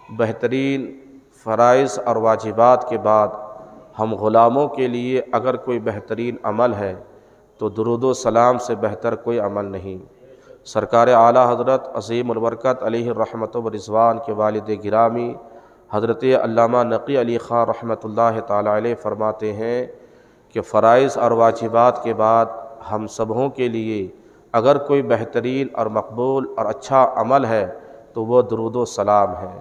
بہترین فرائض اور واجبات کے بعد ہم غلاموں کے لیے اگر کوئی بہترین عمل ہے تو درود و سلام سے بہتر کوئی عمل نہیں۔ سرکار اعلیٰ حضرت عظیم البرکت علیہ الرحمت و رضوان کے والد گرامی حضرت علامہ نقی علی خاں رحمۃ اللہ تعالی علیہ فرماتے ہیں کہ فرائض اور واجبات کے بعد ہم سبوں کے لیے اگر کوئی بہترین اور مقبول اور اچھا عمل ہے تو وہ درود و سلام ہے۔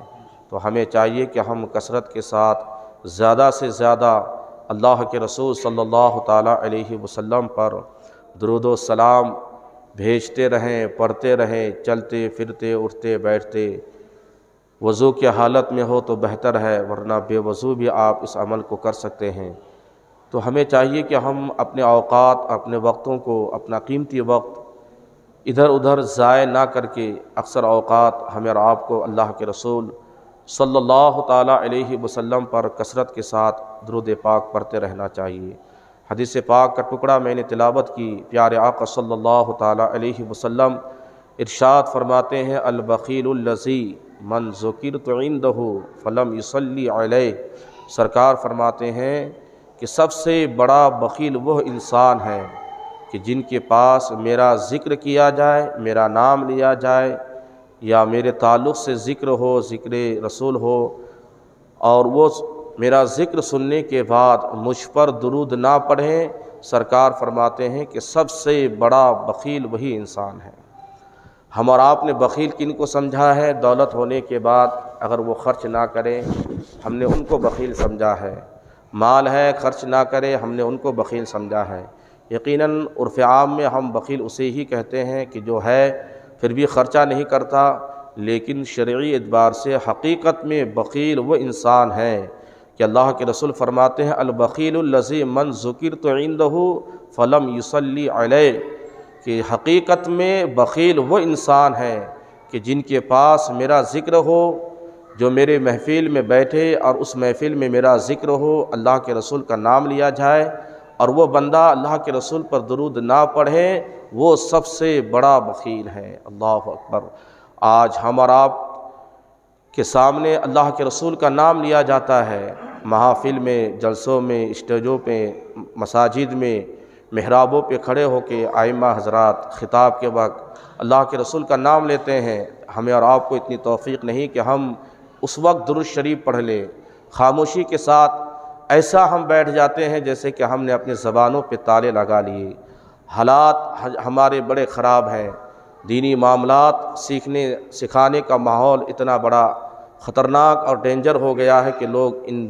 تو ہمیں چاہیے کہ ہم کثرت کے ساتھ زیادہ سے زیادہ اللہ کے رسول صلی اللہ تعالیٰ علیہ وسلم پر درود و سلام بھیجتے رہیں، پڑھتے رہیں، چلتے پھرتے اٹھتے بیٹھتے۔ وضو کی حالت میں ہو تو بہتر ہے، ورنہ بے وضو بھی آپ اس عمل کو کر سکتے ہیں۔ تو ہمیں چاہیے کہ ہم اپنے اوقات، اپنے وقتوں کو، اپنا قیمتی وقت ادھر ادھر ضائع نہ کر کے اکثر اوقات ہمیں اور آپ کو اللہ کے رسول صلی اللہ تعالیٰ علیہ وسلم پر کثرت کے ساتھ درود پاک پڑھتے رہنا چاہیے۔ حدیث پاک کا ٹکڑا میں نے تلاوت کی، پیارے آقا صلی اللہ تعالیٰ علیہ وسلم ارشاد فرماتے ہیں البخیل الذی من ذکرت عندہ فلم یصلی علیہ۔ سرکار فرماتے ہیں کہ سب سے بڑا بخیل وہ انسان ہے کہ جن کے پاس میرا ذکر کیا جائے، میرا نام لیا جائے، یا میرے تعلق سے ذکر ہو، ذکر رسول ہو، اور وہ میرا ذکر سننے کے بعد مجھ پر درود نہ پڑھیں۔ سرکار فرماتے ہیں کہ سب سے بڑا بخیل وہی انسان ہے۔ ہم اور آپ نے بخیل کن کو سمجھا ہے؟ دولت ہونے کے بعد اگر وہ خرچ نہ کریں ہم نے ان کو بخیل سمجھا ہے۔ مال ہے خرچ نہ کرے ہم نے ان کو بخیل سمجھا ہے۔ یقیناً عرف عام میں ہم بخیل اسے ہی کہتے ہیں کہ جو ہے پھر بھی خرچہ نہیں کرتا، لیکن شرعی اعتبار سے حقیقت میں بخیل وہ انسان ہے کہ اللہ کے رسول فرماتے ہیں البخیل الذی من ذکرت عندہ فلم یصلی علیہ، کہ حقیقت میں بخیل وہ انسان ہے کہ جن کے پاس میرا ذکر ہو، جو میرے محفل میں بیٹھے اور اس محفل میں میرا ذکر ہو، اللہ کے رسول کا نام لیا جائے اور وہ بندہ اللہ کے رسول پر درود نہ پڑھے، وہ سب سے بڑا بخیل ہے۔ اللہ اکبر! آج ہم اور آپ کے سامنے اللہ کے رسول کا نام لیا جاتا ہے، محافل میں، جلسوں میں، اسٹیجوں پہ، مساجد میں، محرابوں پہ کھڑے ہو کے ائمہ حضرات خطاب کے وقت اللہ کے رسول کا نام لیتے ہیں۔ ہمیں اور آپ کو اتنی توفیق نہیں کہ ہم اس وقت درود شریف پڑھ لیں۔ خاموشی کے ساتھ ایسا ہم بیٹھ جاتے ہیں جیسے کہ ہم نے اپنی زبانوں پہ تالے لگا لیے۔ حالات ہمارے بڑے خراب ہیں، دینی معاملات سکھانے کا ماحول اتنا بڑا خطرناک اور ڈینجر ہو گیا ہے کہ لوگ ان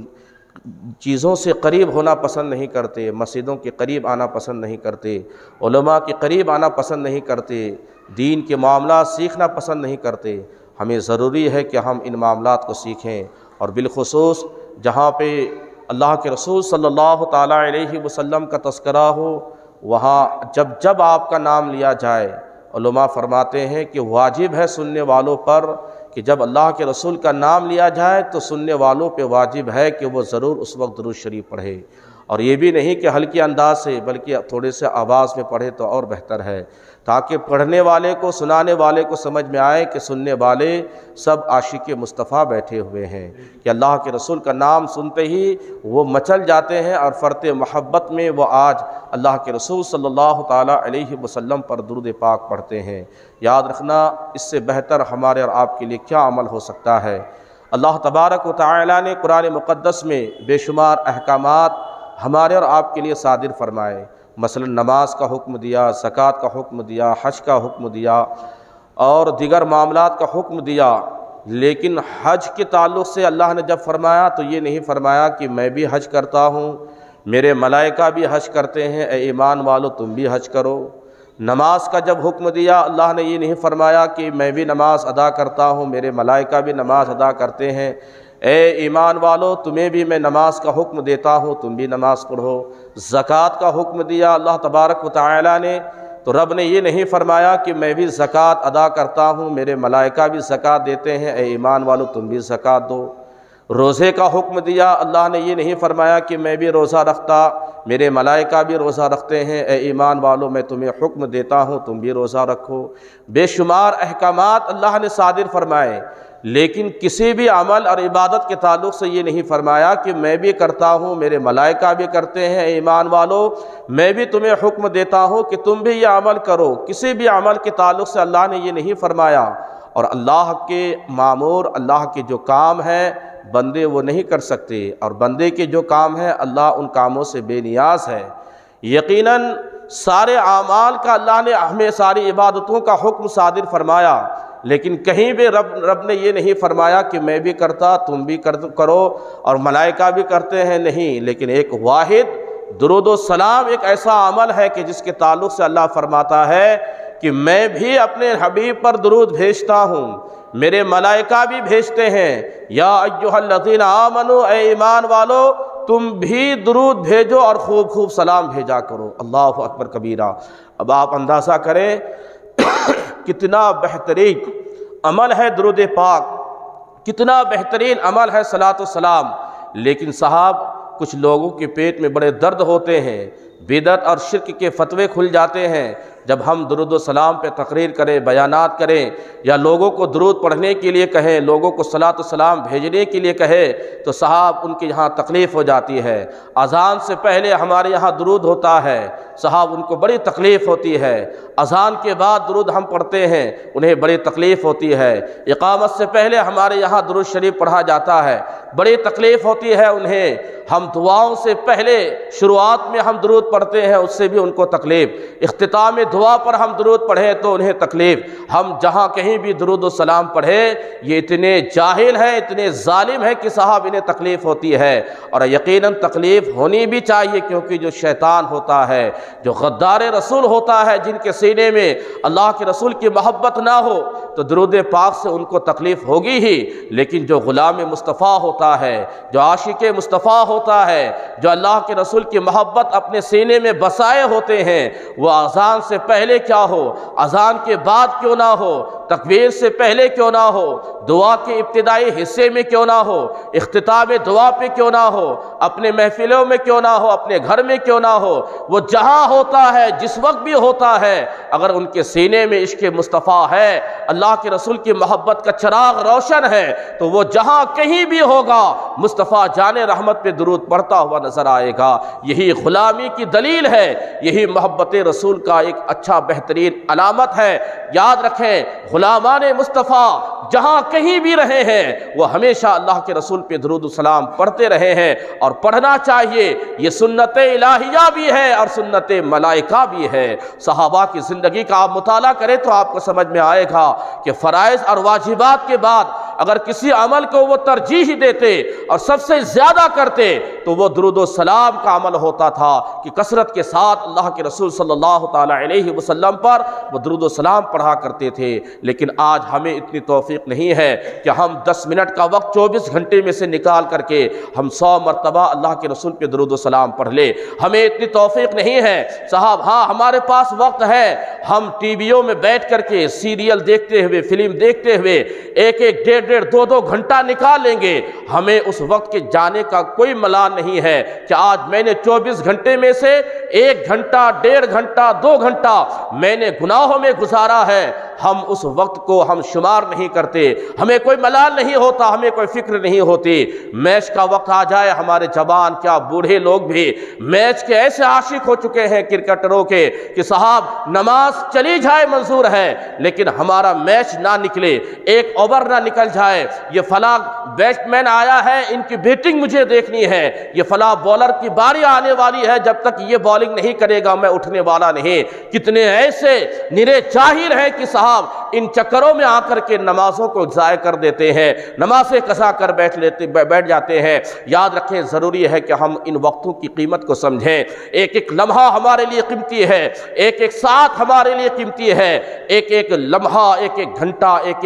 چیزوں سے قریب ہونا پسند نہیں کرتے، مسجدوں کے قریب آنا پسند نہیں کرتے، علماء کے قریب آنا پسند نہیں کرتے، دین کے معاملات سیکھنا پسند نہیں کرتے۔ ہمیں ضروری ہے کہ ہم ان معاملات کو سیکھیں، اور بالخصوص جہاں پہ اللہ کے رسول صلی اللہ تعالیٰ علیہ وسلم کا تذکرہ ہو، وہاں جب آپ کا نام لیا جائے، علماء فرماتے ہیں کہ واجب ہے سننے والوں پر کہ جب اللہ کے رسول کا نام لیا جائے تو سننے والوں پہ واجب ہے کہ وہ ضرور اس وقت درود شریف پڑھے، اور یہ بھی نہیں کہ ہلکی انداز سے، بلکہ تھوڑے سے آواز میں پڑھے تو اور بہتر ہے، تاکہ پڑھنے والے کو، سنانے والے کو سمجھ میں آئے کہ سننے والے سب عاشق مصطفیٰ بیٹھے ہوئے ہیں، کہ اللہ کے رسول کا نام سنتے ہی وہ مچل جاتے ہیں اور فرط محبت میں وہ آج اللہ کے رسول صلی اللہ تعالیٰ علیہ وسلم پر درود پاک پڑھتے ہیں۔ یاد رکھنا، اس سے بہتر ہمارے اور آپ کے لیے کیا عمل ہو سکتا ہے۔ اللہ تبارک و تعالیٰ نے قرآن مقدس میں بے شمار احکامات ہمارے اور آپ کے لیے صادر فرمائے، مثلا نماز کا حکم دیا، زکوٰۃ کا حکم دیا، حج کا حکم دیا اور دیگر معاملات کا حکم دیا، لیکن حج کے تعلق سے اللہ نے جب فرمایا تو یہ نہیں فرمایا کہ میں بھی حج کرتا ہوں، میرے ملائکہ بھی حج کرتے ہیں، اے ایمان والو تم بھی حج کرو۔ نماز کا جب حکم دیا اللہ نے یہ نہیں فرمایا کہ میں بھی نماز ادا کرتا ہوں، میرے ملائکہ بھی نماز ادا کرتے ہیں، اے ایمان والو تمہیں بھی میں نماز کا حکم دیتا ہوں، تم بھی نماز پڑھو۔ زکوٰۃ کا حکم دیا اللہ تبارک و تعالیٰ نے، تو رب نے یہ نہیں فرمایا کہ میں بھی زکوٰۃ ادا کرتا ہوں، میرے ملائکہ بھی زکوٰۃ دیتے ہیں، اے ایمان والو تم بھی زکوٰۃ دو۔ روزے کا حکم دیا اللہ نے یہ نہیں فرمایا کہ میں بھی روزہ رکھتا، میرے ملائکہ بھی روزہ رکھتے ہیں، اے ایمان والو میں تمہیں حکم دیتا ہوں تم بھی روزہ رکھو۔ بے شمار احکامات اللہ نے صادر فرمائے، لیکن کسی بھی عمل اور عبادت کے تعلق سے یہ نہیں فرمایا کہ میں بھی کرتا ہوں، میرے ملائکہ بھی کرتے ہیں، ایمان والو میں بھی تمہیں حکم دیتا ہوں کہ تم بھی یہ عمل کرو۔ کسی بھی عمل کے تعلق سے اللہ نے یہ نہیں فرمایا، اور اللہ کے معمور، اللہ کے جو کام ہیں بندے وہ نہیں کر سکتے، اور بندے کے جو کام ہیں اللہ ان کاموں سے بے نیاز ہے۔ یقیناً سارے اعمال کا اللہ نے ہمیں ساری عبادتوں کا حکم صادر فرمایا، لیکن کہیں بھی رب نے یہ نہیں فرمایا کہ میں بھی کرتا تم بھی کرو اور ملائکہ بھی کرتے ہیں، نہیں، لیکن ایک واحد درود و سلام ایک ایسا عمل ہے کہ جس کے تعلق سے اللہ فرماتا ہے کہ میں بھی اپنے حبیب پر درود بھیجتا ہوں، میرے ملائکہ بھی بھیجتے ہیں، یا ایھا الذین آمنو، اے ایمان والو تم بھی درود بھیجو اور خوب خوب سلام بھیجا کرو۔ اللہ اکبر کبیرہ۔ اب آپ اندازہ کریں کتنا بہترین عمل ہے درود پاک، کتنا بہترین عمل ہے صلاۃ و سلام، لیکن صاحب کچھ لوگوں کے پیٹ میں بڑے درد ہوتے ہیں، بدعت اور شرک کے فتوے کھل جاتے ہیں جب ہم درود و سلام پہ تقریر کریں، بیانات کریں، یا لوگوں کو درود پڑھنے کے لیے کہیں، لوگوں کو صلاۃ و سلام بھیجنے کے لیے کہیں، تو صاحب ان کے یہاں تکلیف ہو جاتی ہے۔ اذان سے پہلے ہمارے یہاں درود ہوتا ہے، صاحب ان کو بڑی تکلیف ہوتی ہے۔ اذان کے بعد درود ہم پڑھتے ہیں، انہیں بڑی تکلیف ہوتی ہے۔ اقامت سے پہلے ہمارے یہاں درود شریف پڑھا جاتا ہے، بڑی تکلیف ہوتی ہے انہیں۔ ہم دعاؤں سے پہلے شروعات میں ہم درود پڑھتے ہیں، اس سے بھی ان کو تکلیف۔ اختتام دعا پر ہم درود پڑھیں تو انہیں تکلیف۔ ہم جہاں کہیں بھی درود و سلام پڑھیں، یہ اتنے جاہل ہیں، اتنے ظالم ہیں کہ صاحب انہیں تکلیف ہوتی ہے، اور یقیناً تکلیف ہونی بھی چاہیے، کیونکہ جو شیطان ہوتا ہے، جو غدار رسول ہوتا ہے، جن کے سینے میں اللہ کے رسول کی محبت نہ ہو تو درود پاک سے ان کو تکلیف ہوگی ہی، لیکن جو غلام مصطفیٰ ہوتا ہے، جو عاشق مصطفیٰ ہوتا ہے، جو اللہ کے رسول کی محبت اپنے سینے میں بسائے ہوتے ہیں، وہ اذان سے پہلے کیا ہو، اذان کے بعد کیوں نہ ہو، تکبیر سے پہلے کیوں نہ ہو، دعا کے ابتدائی حصے میں کیوں نہ ہو، اختتام دعا پہ کیوں نہ ہو، اپنے محفلوں میں کیوں نہ ہو، اپنے گھر میں کیوں نہ ہو، وہ جہاں ہوتا ہے، جس وقت بھی ہوتا ہے، اگر ان کے سینے میں عشق مصطفیٰ ہے، اللہ کے رسول کی محبت کا چراغ روشن ہے، تو وہ جہاں کہیں بھی ہوگا مصطفیٰ جان رحمت پہ درود پڑھتا ہوا نظر آئے گا۔ یہی غلامی کی دلیل ہے، یہی محبت رسول کا ایک اچھا بہترین علامت ہے۔ یاد رکھیں، غلامان مصطفیٰ جہاں کہیں بھی رہے ہیں وہ ہمیشہ اللہ کے رسول پہ درود و سلام پڑھتے رہے ہیں، اور پڑھنا چاہیے۔ یہ سنت الہیہ بھی ہے اور سنت ملائکہ بھی ہے۔ صحابہ کی زندگی کا آپ مطالعہ کریں تو آپ کو سمجھ میں آئے گا کہ فرائض اور واجبات کے بعد اگر کسی عمل کو وہ ترجیح دیتے اور سب سے زیادہ کرتے تو وہ درود و سلام کا عمل ہوتا تھا، کہ کثرت کے ساتھ اللہ کے رسول صلی اللہ تعالی علیہ وسلم پر وہ درود و سلام پڑھا کرتے تھے۔ لیکن آج ہمیں اتنی توفیق نہیں ہے کہ ہم 10 منٹ کا وقت 24 گھنٹے میں سے نکال کر کے ہم 100 مرتبہ اللہ کے رسول پہ درود و سلام پڑھ لیں۔ ہمیں اتنی توفیق نہیں ہے صاحب۔ ہاں ہمارے پاس وقت ہے، ہم ٹی ویوں میں بیٹھ کر کے سیریل دیکھتے ہوئے، فلم دیکھتے ہوئے ایک 1.5-2 گھنٹہ نکال لیں گے۔ ہمیں اس وقت کے جانے کا کوئی ملال نہیں ہے کہ آج میں نے 24 گھنٹے میں سے 1 گھنٹہ، 1.5 گھنٹہ، 2 گھنٹہ میں نے گناہوں میں گزارا ہے۔ ہم اس وقت کو ہم شمار نہیں کرتے، ہمیں کوئی ملال نہیں ہوتا، ہمیں کوئی فکر نہیں ہوتی۔ میچ کا وقت آ جائے، ہمارے جوان کیا بوڑھے لوگ بھی میچ کے ایسے عاشق ہو چکے ہیں کرکٹروں کے کہ صاحب نماز چلی جائے منظور ہے، لیکن ہمارا میچ نہ نکلے، 1 اوور نہ نکل جائے، یہ فلاں بیٹس مین آیا ہے، ان کی بیٹنگ مجھے دیکھنی ہے، یہ فلاں بولر کی باری آنے والی ہے، جب تک یہ بالنگ نہیں کرے گا میں اٹھنے والا نہیں۔ کتنے ایسے نرے جاہل ہیں کہ صاحب ان چکروں میں آ کر کے نمازوں کو ضائع کر دیتے ہیں، نمازیں قضا کر بیٹھ جاتے ہیں۔ یاد رکھیں، ضروری ہے کہ ہم ان وقتوں کی قیمت کو سمجھیں۔ ایک ایک لمحہ ہمارے لیے قیمتی ہے، ایک ایک ساتھ ہمارے لیے قیمتی ہے، ایک ایک لمحہ، ایک ایک گھنٹہ، ایک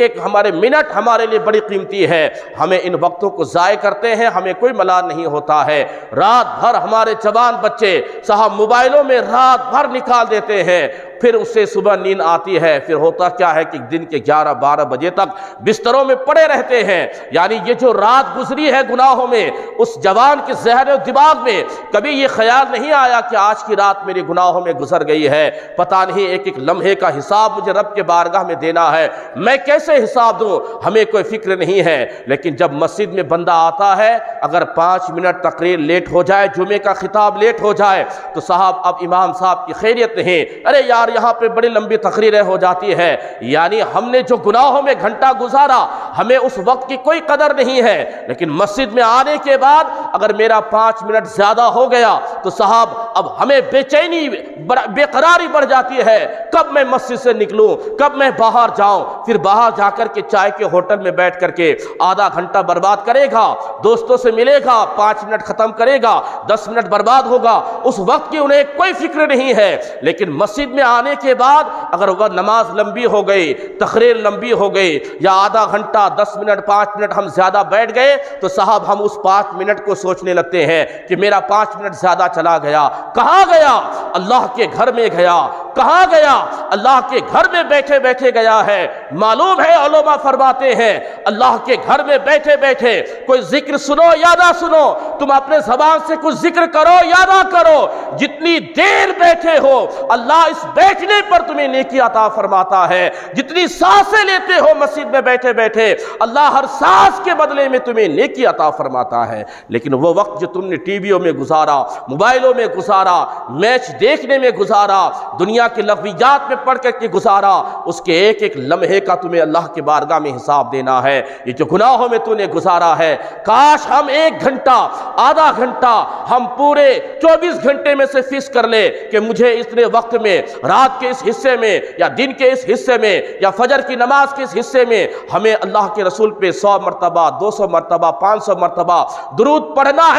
ایک ہمارے منٹ ہمارے لیے بڑی قیمتی ہے۔ ہمیں ان وقتوں کو ضائع کرتے ہیں، ہمیں کوئی ملال نہیں ہوتا ہے۔ رات بھر ہمارے جوان بچے صاحب موبائلوں میں رات بھر نکال دیتے ہیں، پھر اسے صبح نیند آتی ہے، پھر ہوتا کیا ہے کہ دن کے 11-12 بجے تک بستروں میں پڑے رہتے ہیں۔ یعنی یہ جو رات گزری ہے گناہوں میں، اس جوان کے ذہن و دماغ میں کبھی یہ خیال نہیں آیا کہ آج کی رات میرے گناہوں میں گزر گئی ہے، پتہ نہیں ایک ایک لمحے کا حساب مجھے رب کے بارگاہ میں دینا ہے، میں کیسے حساب دوں، ہمیں کوئی فکر نہیں ہے۔ لیکن جب مسجد میں بندہ آتا ہے، اگر 5 منٹ تقریر لیٹ ہو جائے، جمعے کا خطاب لیٹ ہو جائے، تو صاحب اب امام صاحب کی خیریت نہیں، ارے یار یہاں پہ بڑی لمبی تقریریں ہو جاتی ہے۔ یعنی ہم نے جو گناہوں میں گھنٹہ گزارا، ہمیں اس وقت کی کوئی قدر نہیں ہے، لیکن مسجد میں آنے کے بعد اگر میرا 5 منٹ زیادہ ہو گیا تو صاحب اب ہمیں بے چینی بے قراری بڑھ جاتی ہے، کب میں مسجد سے نکلوں، کب میں باہر جاؤں، پھر باہر جا کر کے چائے کے ہوٹل میں بیٹھ کر کے آدھا گھنٹہ برباد کرے گا، دوستوں سے ملے گا، 5 منٹ ختم کرے گا، 10 منٹ برباد ہوگا، اس وقت کی انہیں کوئی فکر نہیں ہے۔ لیکن مسجد میں آنے کے بعد اگر وہ نماز لمبی ہو گئی، تقریر لمبی ہو گئی، یا آدھا گھنٹہ 10 منٹ 5 منٹ ہم زیادہ بیٹھ گئے، تو صاحب ہم اس 5 منٹ کو سوچنے لگتے ہیں کہ میرا 5 منٹ زیادہ چلا گیا، کہاں گیا؟ اللہ کے گھر میں گیا، کہاں گیا؟ اللہ کے گھر میں بیٹھے بیٹھے گیا ہے۔ معلوم ہے علماء فرماتے ہیں اللہ کے گھر میں بیٹھے بیٹھے کوئی ذکر سنو یا نہ سنو، تم اپنے زبان سے کچھ ذکر کرو یا نہ کرو، جتنی دیر بیٹھے ہو اللہ اس بیٹھنے پر تمہیں نیکی عطا فرماتا ہے، جتنی سانسیں لیتے ہو مسجد میں بیٹھے بیٹھے اللہ ہر سانس کے بدلے میں تمہیں نیکی عطا فرماتا ہے۔ لیکن وہ وقت جو تم نے ٹی ویوں میں گزارا، موبائلوں میں گزارا، میچ دیکھنے میں گزارا، دنیا کے لغویات میں پڑھ کر کے گزارا، اس کے ایک ایک لمحے کا تمہیں اللہ کے بارگاہ میں حساب دینا ہے۔ یہ جو گناہوں میں تو نے گزارا ہے، کاش ہم 1 گھنٹہ آدھا گھنٹہ ہم پورے 24 گھنٹے میں سے فکس کر لے کہ مجھے اتنے وقت میں، رات کے اس حصے میں یا دن کے اس حصے میں یا فجر کی نماز کے اس حصے میں ہمیں اللہ کے رسول پہ 100 مرتبہ 200 مرتبہ 500 مرتبہ درود پڑھنا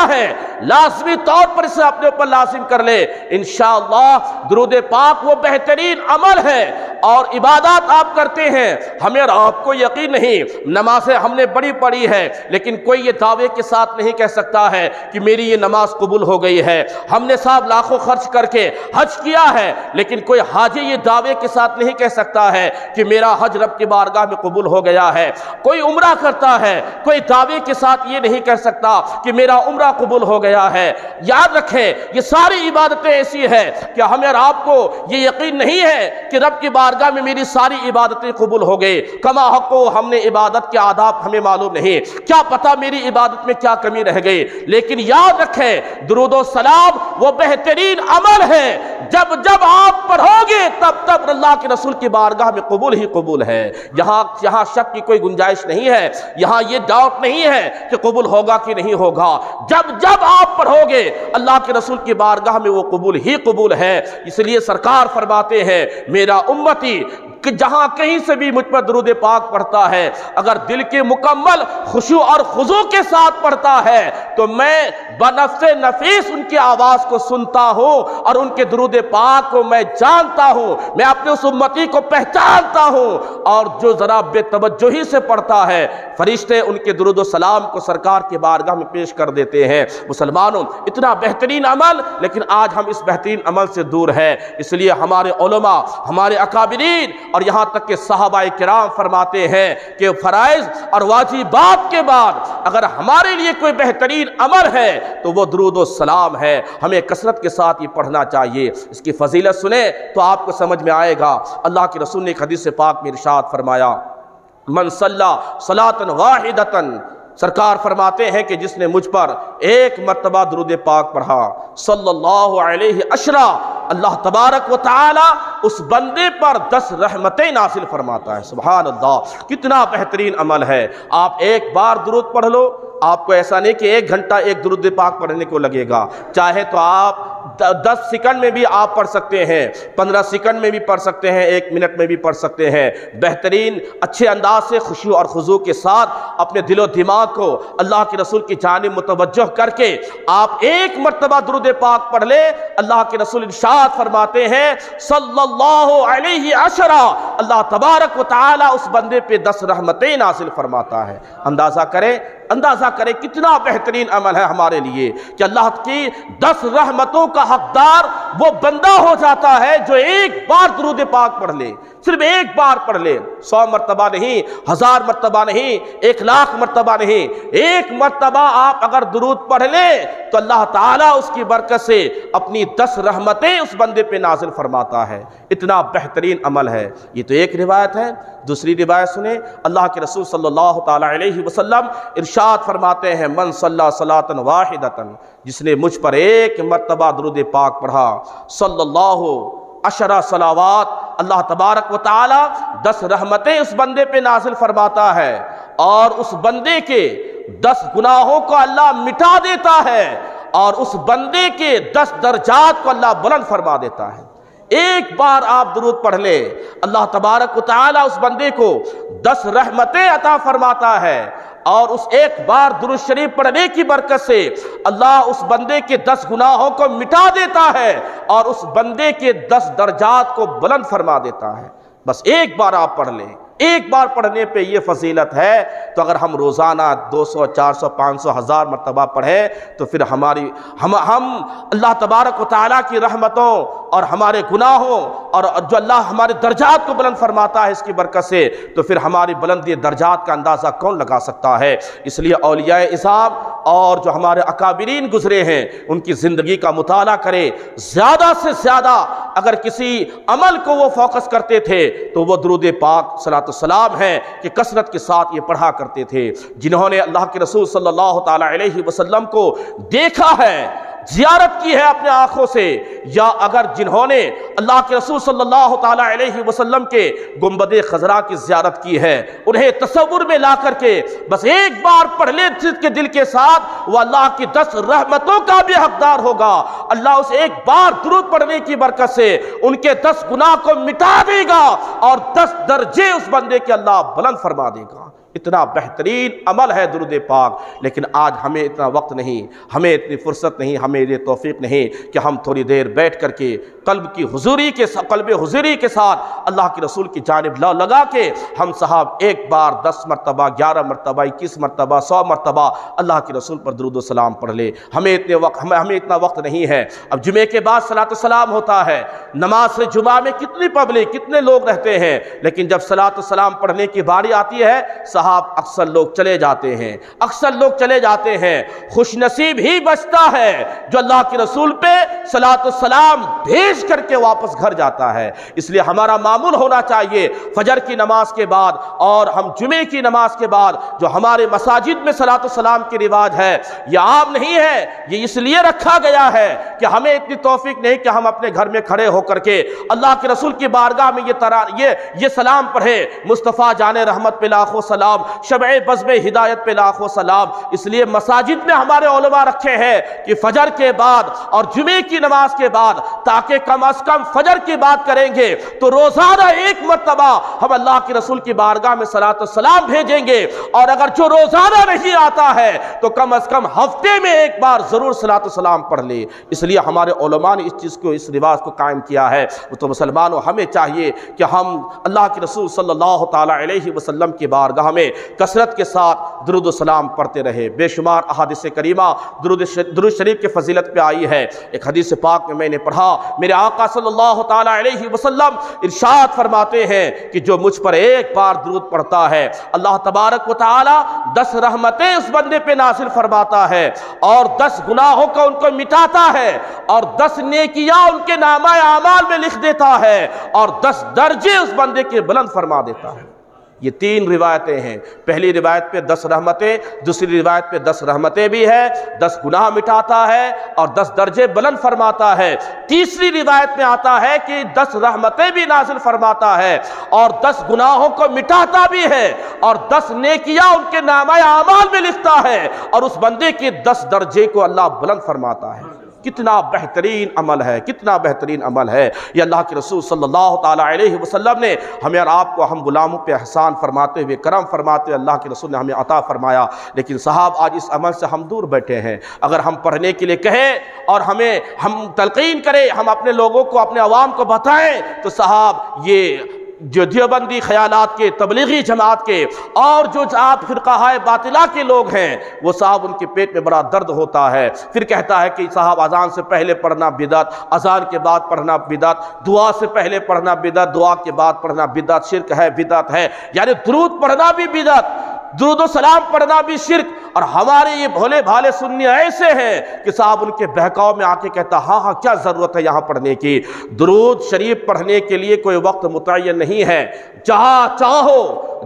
ہے، لازمی طور پر اسے اپنے اوپر لازم کر لے۔ انشاءاللہ درود پاک وہ بہترین عمل ہے اور عبادات آپ کرتے ہیں، ہمیں اور آپ کو یقین نہیں، نمازیں ہم نے بڑی پڑھی ہے، لیکن کوئی یہ دعوے کے ساتھ نہیں کہہ سکتا ہے کہ میری یہ نماز قبول ہو گئی ہے۔ ہم نے صاحب لاکھوں خرچ کر کے حج کیا ہے، لیکن کوئی حاجی یہ دعوے کے ساتھ نہیں کہہ سکتا ہے کہ میرا حج رب کی بارگاہ میں قبول ہو گیا ہے۔ کوئی عمرہ کرتا ہے، کوئی دعوے کے ساتھ یہ نہیں کہہ سکتا کہ میرا عمرہ قبول ہو گیا ہے۔ یاد رکھیں یہ ساری عبادتیں ایسی ہیں کہ ہمیں اور آپ کو یہ یقین نہیں ہے کہ رب کی بارگاہ میں میری ساری عبادتیں قبول ہو گئی، کما حق ہم نے عبادت کے آداب ہمیں معلوم نہیں، کیا پتہ میری عبادت میں کیا کمی رہ گئی۔ لیکن یاد رکھیں درود و سلام وہ بہترین عمل ہے، جب جب آپ پڑھو گے تب اللہ کے رسول کی بارگاہ میں قبول ہی قبول ہے۔ یہاں شک کی کوئی گنجائش نہیں ہے، یہاں یہ ڈاؤٹ نہیں ہے کہ قبول ہوگا کہ نہیں ہوگا، جب آپ پڑھو گے اللہ کے رسول کی بارگاہ میں وہ قبول ہی قبول ہے۔ اس لیے سرکار فرماتے ہیں میرا امتی کہ جہاں کہیں سے بھی مجھ پر درود پاک پڑھتا ہے، اگر دل کے مکمل خشوع اور خضوع کے ساتھ پڑھتا ہے تو میں بنفس نفیس ان کی آواز کو سنتا ہوں اور ان کے درود پاک کو میں جانتا ہوں، میں اپنے اس امتی کو پہچانتا ہوں، اور جو ذرا بے توجہی سے پڑھتا ہے فرشتے ان کے درود و سلام کو سرکار کی بارگاہ میں پیش کر دیتے ہیں۔ مسلمانوں اتنا بہترین عمل، لیکن آج ہم اس بہترین عمل سے دور ہیں۔ اس لیے ہمارے علماء، ہمارے اکابرین اور یہاں تک کہ صحابہ کرام فرماتے ہیں کہ فرائض اور واجبات کے بعد اگر ہمارے لیے کوئی بہترین عمل ہے تو وہ درود و سلام ہے، ہمیں کثرت کے ساتھ یہ پڑھنا چاہیے۔ اس کی فضیلت سنیں تو آپ کو سمجھ میں آئے گا۔ اللہ کے رسول نے ایک حدیث پاک میں ارشاد فرمایا من صلی صلاۃ واحدۃ، سرکار فرماتے ہیں کہ جس نے مجھ پر 1 مرتبہ درود پاک پڑھا صلی اللہ علیہ عشرہ، اللہ تبارک و تعالی اس بندے پر 10 رحمتیں نازل فرماتا ہے۔ سبحان اللہ، کتنا بہترین عمل ہے۔ آپ ایک بار درود پڑھ لو، آپ کو ایسا نہیں کہ 1 گھنٹہ ایک درود پاک پڑھنے کو لگے گا، چاہے تو آپ 10 سیکنڈ میں بھی آپ پڑھ سکتے ہیں، 15 سیکنڈ میں بھی پڑھ سکتے ہیں، 1 منٹ میں بھی پڑھ سکتے ہیں۔ بہترین اچھے انداز سے خشوع اور خضوع کے ساتھ اپنے دل و دماغ کو اللہ کے رسول کی جانب متوجہ کر کے آپ 1 مرتبہ درود پاک پڑھ لیں۔ اللہ کے رسول ارشاد فرماتے ہیں صلی اللہ علیہ عشرہ، اللہ تبارک و تعالی اس بندے پہ 10 رحمتیں نازل فرماتا ہے۔ اندازہ کریں اندازہ کریں کتنا بہترین عمل ہے ہمارے لیے کہ اللہ کی 10 رحمتوں کا حقدار وہ بندہ ہو جاتا ہے جو ایک بار درود پاک پڑھ لے، صرف ایک بار پڑھ لے، 100 مرتبہ نہیں، 1000 مرتبہ نہیں، 1,00,000 مرتبہ نہیں، ایک مرتبہ آپ اگر درود پڑھ لیں تو اللہ تعالیٰ اس کی برکت سے اپنی 10 رحمتیں اس بندے پہ نازل فرماتا ہے۔ اتنا بہترین عمل ہے۔ یہ تو ایک روایت ہے۔ دوسری روایت سنیں، اللہ کے رسول صلی اللہ تعالیٰ علیہ وسلم ارشاد فرماتے ہیں، من صلی صلاۃ واحدۃ، جس نے مجھ پر ایک مرتبہ درود پاک پڑھا، صلی اللہ 10 صلوات، اللہ تبارک و تعالی 10 رحمتیں اس بندے پہ نازل فرماتا ہے، اور اس بندے کے 10 گناہوں کو اللہ مٹا دیتا ہے، اور اس بندے کے 10 درجات کو اللہ بلند فرما دیتا ہے۔ ایک بار آپ درود پڑھ لیں، اللہ تبارک و تعالی اس بندے کو 10 رحمتیں عطا فرماتا ہے، اور اس ایک بار درود شریف پڑھنے کی برکت سے اللہ اس بندے کے 10 گناہوں کو مٹا دیتا ہے، اور اس بندے کے 10 درجات کو بلند فرما دیتا ہے۔ بس ایک بار آپ پڑھ لیں، ایک بار پڑھنے پہ یہ فضیلت ہے، تو اگر ہم روزانہ 200 400 500 1000 مرتبہ پڑھیں تو پھر ہم اللہ تبارک و تعالیٰ کی رحمتوں اور ہمارے گناہوں اور جو اللہ ہمارے درجات کو بلند فرماتا ہے اس کی برکت سے، تو پھر ہماری بلندی درجات کا اندازہ کون لگا سکتا ہے؟ اس لیے اولیاء اعظام اور جو ہمارے اکابرین گزرے ہیں ان کی زندگی کا مطالعہ کریں۔ زیادہ سے زیادہ اگر کسی عمل کو وہ فوکس کرتے تھے تو وہ درود پاک صلاۃ السلام ہے کہ کثرت کے ساتھ یہ پڑھا کرتے تھے۔ جنہوں نے اللہ کے رسول صلی اللہ تعالیٰ علیہ وسلم کو دیکھا ہے، زیارت کی ہے اپنے آنکھوں سے، یا اگر جنہوں نے اللہ کے رسول صلی اللہ تعالیٰ علیہ وسلم کے گنبد خضرا کی زیارت کی ہے، انہیں تصور میں لا کر کے بس ایک بار پڑھ لے کے دل کے ساتھ، وہ اللہ کی 10 رحمتوں کا بھی حقدار ہوگا۔ اللہ اس ایک بار درود پڑھنے کی برکت سے ان کے 10 گناہ کو مٹا دے گا، اور 10 درجے اس بندے کے اللہ بلند فرما دے گا۔ اتنا بہترین عمل ہے درود پاک، لیکن آج ہمیں اتنا وقت نہیں، ہمیں اتنی فرصت نہیں، ہمیں یہ توفیق نہیں کہ ہم تھوڑی دیر بیٹھ کر کے قلب حضوری کے ساتھ اللہ کے رسول کی جانب لگا کے ہم صاحب ایک بار 10 مرتبہ 11 مرتبہ 21 مرتبہ 100 مرتبہ اللہ کے رسول پر درود و سلام پڑھ لے۔ ہمیں اتنا وقت نہیں ہے۔ اب جمعے کے بعد صلاۃ السلام ہوتا ہے، نماز جمعہ میں کتنی پبلک، کتنے لوگ رہتے ہیں، لیکن جب صلاۃ السلام پڑھنے کی باری آتی ہے اکثر لوگ چلے جاتے ہیں۔ خوش نصیب ہی بچتا ہے جو اللہ کے رسول پہ صلاۃ السلام بھیج کر کے واپس گھر جاتا ہے۔ اس لیے ہمارا معمول ہونا چاہیے فجر کی نماز کے بعد اور ہم جمعے کی نماز کے بعد جو ہمارے مساجد میں صلاۃ السلام کی رواج ہے، یہ عام نہیں ہے، یہ اس لیے رکھا گیا ہے کہ ہمیں اتنی توفیق نہیں کہ ہم اپنے گھر میں کھڑے ہو کر کے اللہ کے رسول کی بارگاہ میں یہ سلام پڑھے، مصطفیٰ جان رحمت پہ لاکھوں سلام، شمع بزم ہدایت پہ لاکھوں سلام۔ اس لیے مساجد میں ہمارے علماء رکھے ہیں کہ فجر کے بعد اور جمعے کی نماز کے بعد، تاکہ کم از کم فجر کی بات کریں گے تو روزانہ ایک مرتبہ ہم اللہ کے رسول کی بارگاہ میں صلاۃ السلام بھیجیں گے، اور اگر جو روزانہ نہیں آتا ہے تو کم از کم ہفتے میں ایک بار ضرور صلاۃ السلام پڑھ لے۔ اس لیے ہمارے علماء نے اس رواج کو قائم کیا ہے۔ تو مسلمانوں ہمیں چاہیے کہ ہم اللہ کے رسول صلی اللہ تعالیٰ علیہ وسلم کی بارگاہ میں کثرت کے ساتھ درود و سلام پڑھتے رہے۔ بے شمار احادیث کریمہ درود شریف کے فضیلت پہ آئی ہے۔ ایک حدیث پاک میں نے پڑھا، میرے آقا صلی اللہ تعالیٰ علیہ وسلم ارشاد فرماتے ہیں کہ جو مجھ پر ایک بار درود پڑھتا ہے، اللہ تبارک و تعالی 10 رحمتیں اس بندے پہ نازل فرماتا ہے، اور 10 گناہوں کو ان کو مٹاتا ہے، اور 10 نیکیاں ان کے نامہ اعمال میں لکھ دیتا ہے، اور 10 درجے اس بندے کے بلند فرما دیتا ہے۔ یہ 3 روایتیں ہیں۔ پہلی روایت پہ 10 رحمتیں، دوسری روایت پہ 10 رحمتیں بھی ہے، 10 گناہ مٹاتا ہے اور 10 درجے بلند فرماتا ہے۔ تیسری روایت میں آتا ہے کہ 10 رحمتیں بھی نازل فرماتا ہے اور 10 گناہوں کو مٹاتا بھی ہے، اور 10 نیکیاں ان کے نامہ اعمال میں لکھتا ہے، اور اس بندے کے 10 درجے کو اللہ بلند فرماتا ہے۔ کتنا بہترین عمل ہے، کتنا بہترین عمل ہے۔ یہ اللہ کے رسول صلی اللہ تعالیٰ علیہ وسلم نے ہمیں اور آپ کو، ہم غلاموں پہ احسان فرماتے ہوئے، کرم فرماتے ہوئے اللہ کے رسول نے ہمیں عطا فرمایا، لیکن صاحب آج اس عمل سے ہم دور بیٹھے ہیں۔ اگر ہم پڑھنے کے لیے کہیں اور ہم تلقین کریں، ہم اپنے لوگوں کو، اپنے عوام کو بتائیں، تو صاحب جو دیوبندی خیالات کے، تبلیغی جماعت کے اور جو آپ فرقہ باطلہ کے لوگ ہیں، وہ صاحب ان کے پیٹ میں بڑا درد ہوتا ہے، پھر کہتا ہے کہ صاحب اذان سے پہلے پڑھنا بدعت، اذان کے بعد پڑھنا بدعت، دعا سے پہلے پڑھنا بدعت، دعا کے بعد پڑھنا بدعت، شرک ہے، بدعت ہے، یعنی درود پڑھنا بھی بدعت، درود و سلام پڑھنا بھی شرک۔ اور ہمارے یہ بھولے بھالے سنی ایسے ہیں کہ صاحب ان کے بہکاؤ میں آ کے کہتا ہاں کیا ضرورت ہے یہاں پڑھنے کی۔ درود شریف پڑھنے کے لیے کوئی وقت متعین نہیں ہے، جہاں چاہو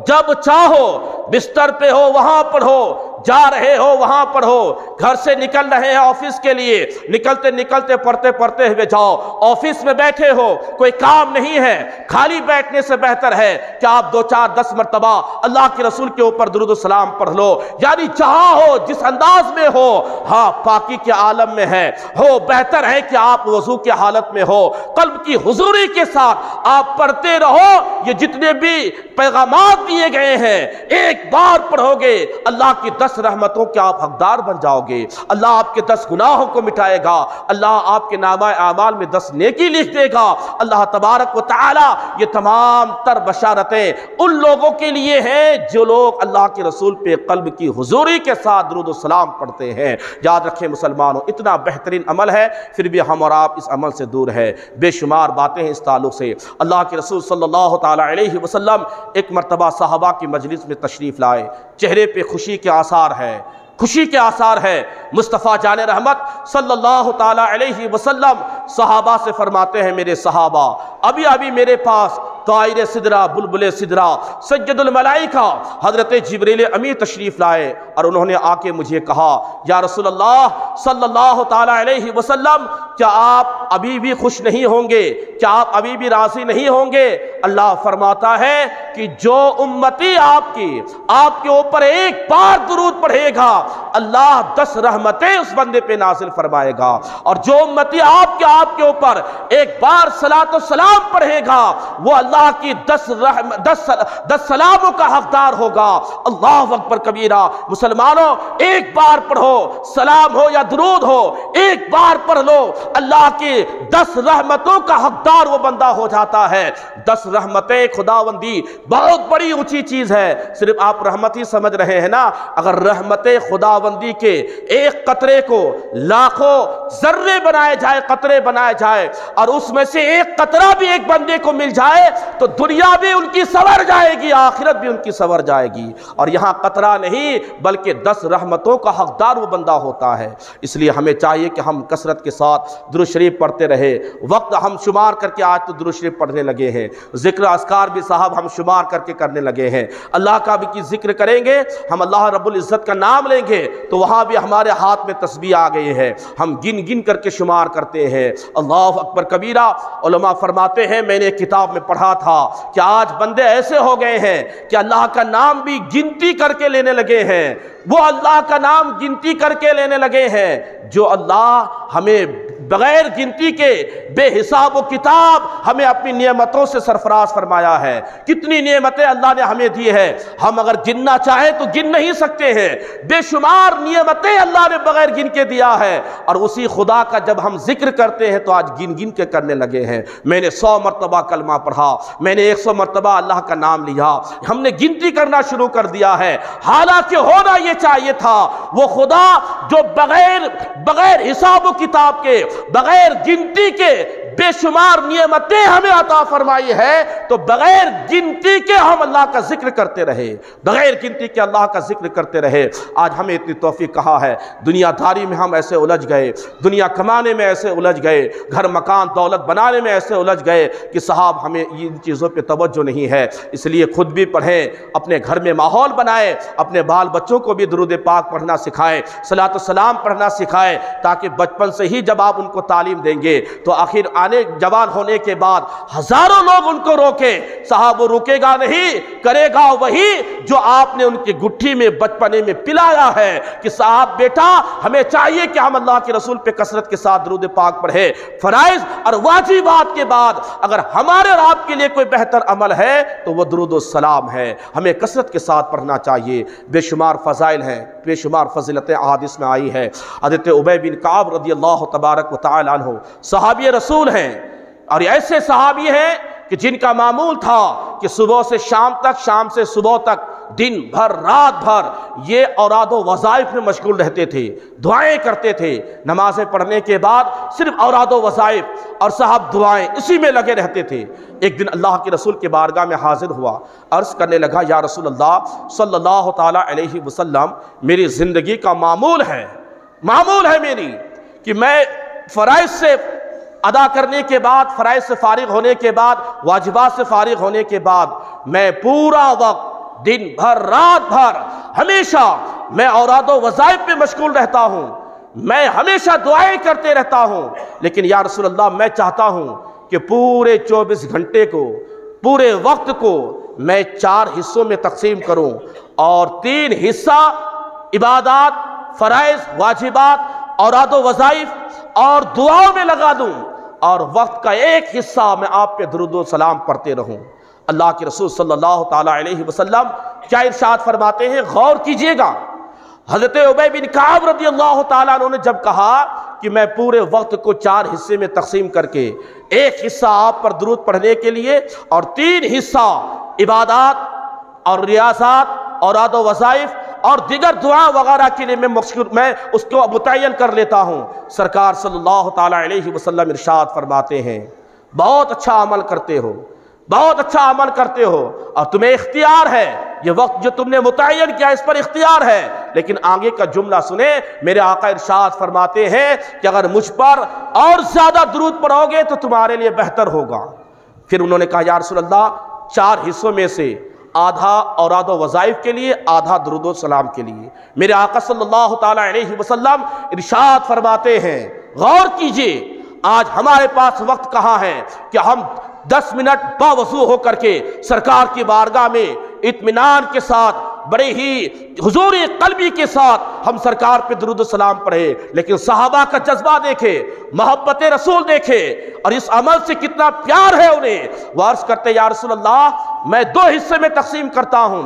جب چاہو، بستر پہ ہو وہاں پڑھو، جا رہے ہو وہاں پڑھو، گھر سے نکل رہے ہیں آفس کے لیے، نکلتے نکلتے پڑھتے پڑھتے ہوئے جاؤ، آفس میں بیٹھے ہو کوئی کام نہیں ہے، خالی بیٹھنے سے بہتر ہے کہ آپ 2 4 10 مرتبہ اللہ کے رسول کے اوپر درود و سلام پڑھ لو، یعنی جہاں ہو جس انداز میں ہو، ہاں پاکی کے عالم میں ہے ہو، بہتر ہے کہ آپ وضو کی حالت میں ہو، قلب کی حضوری کے ساتھ آپ پڑھتے رہو۔ یہ جتنے بھی پیغامات دیے گئے ہیں ایک بار پڑھو گے اللہ کی 10 رحمتوں کے آپ حقدار بن جاؤ گے، اللہ آپ کے 10 گناہوں کو مٹائے گا، اللہ آپ کے نامہ اعمال میں 10 نیکی لکھ دے گا۔ اللہ تبارک و تعالی یہ تمام تر بشارتیں ان لوگوں کے لیے ہیں جو لوگ اللہ کے رسول پہ قلب کی حضوری کے ساتھ درود و سلام پڑھتے ہیں۔ یاد رکھیں مسلمانوں، اتنا بہترین عمل ہے، پھر بھی ہم اور آپ اس عمل سے دور ہے۔ بے شمار باتیں ہیں اس تعلق سے۔ اللہ کے رسول صلی اللہ تعالی علیہ وسلم ایک مرتبہ صحابہ کی مجلس میں تشریف لائے، چہرے پہ خوشی کے آثار ہے، خوشی کے آثار ہے۔ مصطفیٰ جان رحمت صلی اللہ تعالی علیہ وسلم صحابہ سے فرماتے ہیں، میرے صحابہ، ابھی میرے پاس طائر سدرہ، بلبل سدرہ، سید الملائکہ حضرت جبریل امی تشریف لائے، اور انہوں نے آ کے مجھے کہا، یا رسول اللہ صلی اللہ تعالی علیہ وسلم، کیا آپ ابھی بھی خوش نہیں ہوں گے؟ کیا آپ ابھی بھی راضی نہیں ہوں گے؟ اللہ فرماتا ہے کہ جو امتی آپ کے اوپر ایک بار درود پڑھے گا، اللہ 10 رحمتیں اس بندے پہ نازل فرمائے گا، اور جو امتی آپ کے اوپر ایک بار صلاۃ و سلام پڑھے گا، وہ اللہ کی 10 سلاموں کا حقدار ہوگا۔ اللہ اکبر کبیرہ۔ مسلمانوں، ایک بار پڑھو، سلام ہو یا درود ہو، ایک بار پڑھ لو، اللہ کی 10 رحمتوں کا حقدار وہ بندہ ہو جاتا ہے۔ 10 رحمتیں خداوندی بہت بڑی اونچی چیز ہے، صرف آپ رحمت ہی سمجھ رہے ہیں نا، اگر رحمت خداوندی کے ایک قطرے کو لاکھوں ذرے بنائے جائے، قطرے بنائے جائے، اور اس میں سے ایک قطرہ بھی ایک بندے کو مل جائے تو دنیا بھی ان کی سنور جائے گی، آخرت بھی ان کی سنور جائے گی۔ اور یہاں قطرہ نہیں بلکہ 10 رحمتوں کا حقدار وہ بندہ ہوتا ہے۔ اس لیے ہمیں چاہیے کہ ہم کثرت کے ساتھ درود شریف پڑھتے رہے۔ وقت ہم شمار کر کے آج تو درود شریف پڑھنے لگے ہیں، ذکر اذکار بھی صاحب ہم شمار کر کے کرنے لگے ہیں۔ اللہ کا بھی کی ذکر کریں گے، ہم اللہ رب العزت کا نام لیں گے تو وہاں بھی ہمارے ہاتھ میں تسبیح آ گئی ہے، ہم گن گن کر کے شمار کرتے ہیں۔ اللہ اکبر کبیرہ۔ علماء فرماتے ہیں، میں نے ایک کتاب میں پڑھا تھا کہ آج بندے ایسے ہو گئے ہیں کہ اللہ کا نام بھی گنتی کر کے لینے لگے ہیں، وہ اللہ کا نام گنتی کر کے لینے لگے ہیں جو اللہ ہمیں بغیر گنتی کے بے حساب و کتاب ہمیں اپنی نعمتوں سے سرفراز فرمایا ہے۔ کتنی نعمتیں اللہ نے ہمیں دی ہے، ہم اگر گننا چاہیں تو گن نہیں سکتے ہیں، بے شمار نعمتیں اللہ نے بغیر گن کے دیا ہے، اور اسی خدا کا جب ہم ذکر کرتے ہیں تو آج گن گن کے کرنے لگے ہیں۔ میں نے 100 مرتبہ کلمہ پڑھا، میں نے 100 مرتبہ اللہ کا نام لیا، ہم نے گنتی کرنا شروع کر دیا ہے، حالانکہ ہونا یہ چاہیے تھا وہ خدا جو بغیر حساب و کتاب کے، بغیر گنتی کے بے شمار نعمتیں ہمیں عطا فرمائی ہے، تو بغیر گنتی کے ہم اللہ کا ذکر کرتے رہے، بغیر گنتی کے اللہ کا ذکر کرتے رہے۔ آج ہمیں اتنی توفیق کہاں ہے؟ دنیا داری میں ہم ایسے الجھ گئے، دنیا کمانے میں ایسے الجھ گئے، گھر مکان دولت بنانے میں ایسے الجھ گئے کہ صاحب ہمیں ان چیزوں پہ توجہ نہیں ہے۔ اس لیے خود بھی پڑھیں، اپنے گھر میں ماحول بنائیں، اپنے بال بچوں کو بھی درود پاک پڑھنا سکھائیں، صلاۃ السلام پڑھنا سکھائیں، تاکہ بچپن سے ہی جب آپ ان کو تعلیم دیں گے تو آخر جوان ہونے کے بعد ہزاروں لوگ ان کو روکے، صاحب وہ رکے گا نہیں، کرے گا وہی جو آپ نے ان کی گٹھی میں بچپنے میں پلایا ہے کہ صاحب بیٹا ہمیں چاہیے کہ ہم اللہ کے رسول پہ کثرت کے ساتھ درود پاک پڑھیں۔ فرائض اور واجبات کے بعد اگر ہمارے اور آپ کے لیے کوئی بہتر عمل ہے تو وہ درود و سلام ہے، ہمیں کثرت کے ساتھ پڑھنا چاہیے۔ بے شمار فضائل ہیں، بے شمار فضیلتیں احادیث میں آئی ہے۔ حضرت ابی بن کعب رضی اللہ تبارک و تعالی عنہ صحابی رسول ہیں، اور ایسے صحابی ہیں کہ جن کا معمول تھا کہ صبح سے شام تک، شام سے صبح تک، دن بھر رات بھر یہ اوراد و وظائف میں مشغول رہتے تھے، دعائیں کرتے تھے، نمازیں پڑھنے کے بعد صرف اوراد و وظائف اور صاحب دعائیں اسی میں لگے رہتے تھے۔ ایک دن اللہ کے رسول کے بارگاہ میں حاضر ہوا، عرض کرنے لگا یا رسول اللہ صلی اللہ تعالیٰ علیہ وسلم، میری زندگی کا معمول ہے میری کہ میں فرائض سے ادا کرنے کے بعد، فرائض سے فارغ ہونے کے بعد، واجبات سے فارغ ہونے کے بعد میں پورا وقت دن بھر رات بھر ہمیشہ میں اوراد و وظائف میں مشغول رہتا ہوں، میں ہمیشہ دعائیں کرتے رہتا ہوں، لیکن یا رسول اللہ میں چاہتا ہوں کہ پورے 24 گھنٹے کو، پورے وقت کو میں 4 حصوں میں تقسیم کروں اور 3 حصہ عبادات، فرائض، واجبات، اوراد و وظائف اور دعاؤں میں لگا دوں، اور وقت کا 1 حصہ میں آپ پہ درود و سلام پڑھتے رہوں۔ اللہ کے رسول صلی اللہ تعالیٰ علیہ وسلم کیا ارشاد فرماتے ہیں، غور کیجئے گا۔ حضرت ابی بن کعب رضی اللہ تعالیٰ عنہ نے جب کہا کہ میں پورے وقت کو 4 حصے میں تقسیم کر کے 1 حصہ آپ پر درود پڑھنے کے لیے اور 3 حصہ عبادات اور ریاضات، اوراد و وظائف اور دیگر دعا وغیرہ کے لیے میں اس کو متعین کر لیتا ہوں، سرکار صلی اللہ تعالیٰ علیہ وسلم ارشاد فرماتے ہیں بہت اچھا عمل کرتے ہو، بہت اچھا عمل کرتے ہو، اور تمہیں اختیار ہے، یہ وقت جو تم نے متعین کیا اس پر اختیار ہے، لیکن آگے کا جملہ سنیں، میرے آقا ارشاد فرماتے ہیں کہ اگر مجھ پر اور زیادہ درود پڑھو گے تو تمہارے لیے بہتر ہوگا۔ پھر انہوں نے کہا یا رسول اللہ 4 حصوں میں سے آدھا اوراد و وظائف کے لیے، آدھا درود و سلام کے لیے۔ میرے آقا صلی اللہ تعالیٰ علیہ وسلم ارشاد فرماتے ہیں غور کیجئے، آج ہمارے پاس وقت کہاں ہے کہ ہم 10 منٹ باوضو ہو کر کے سرکار کی بارگاہ میں اطمینان کے ساتھ، بڑے ہی حضور قلبی کے ساتھ ہم سرکار پہ درود و سلام پڑھے، لیکن صحابہ کا جذبہ دیکھے، محبت رسول دیکھے، اور اس عمل سے کتنا پیار ہے انہیں۔ وہ عرض کرتے یا رسول اللہ میں 2 حصے میں تقسیم کرتا ہوں،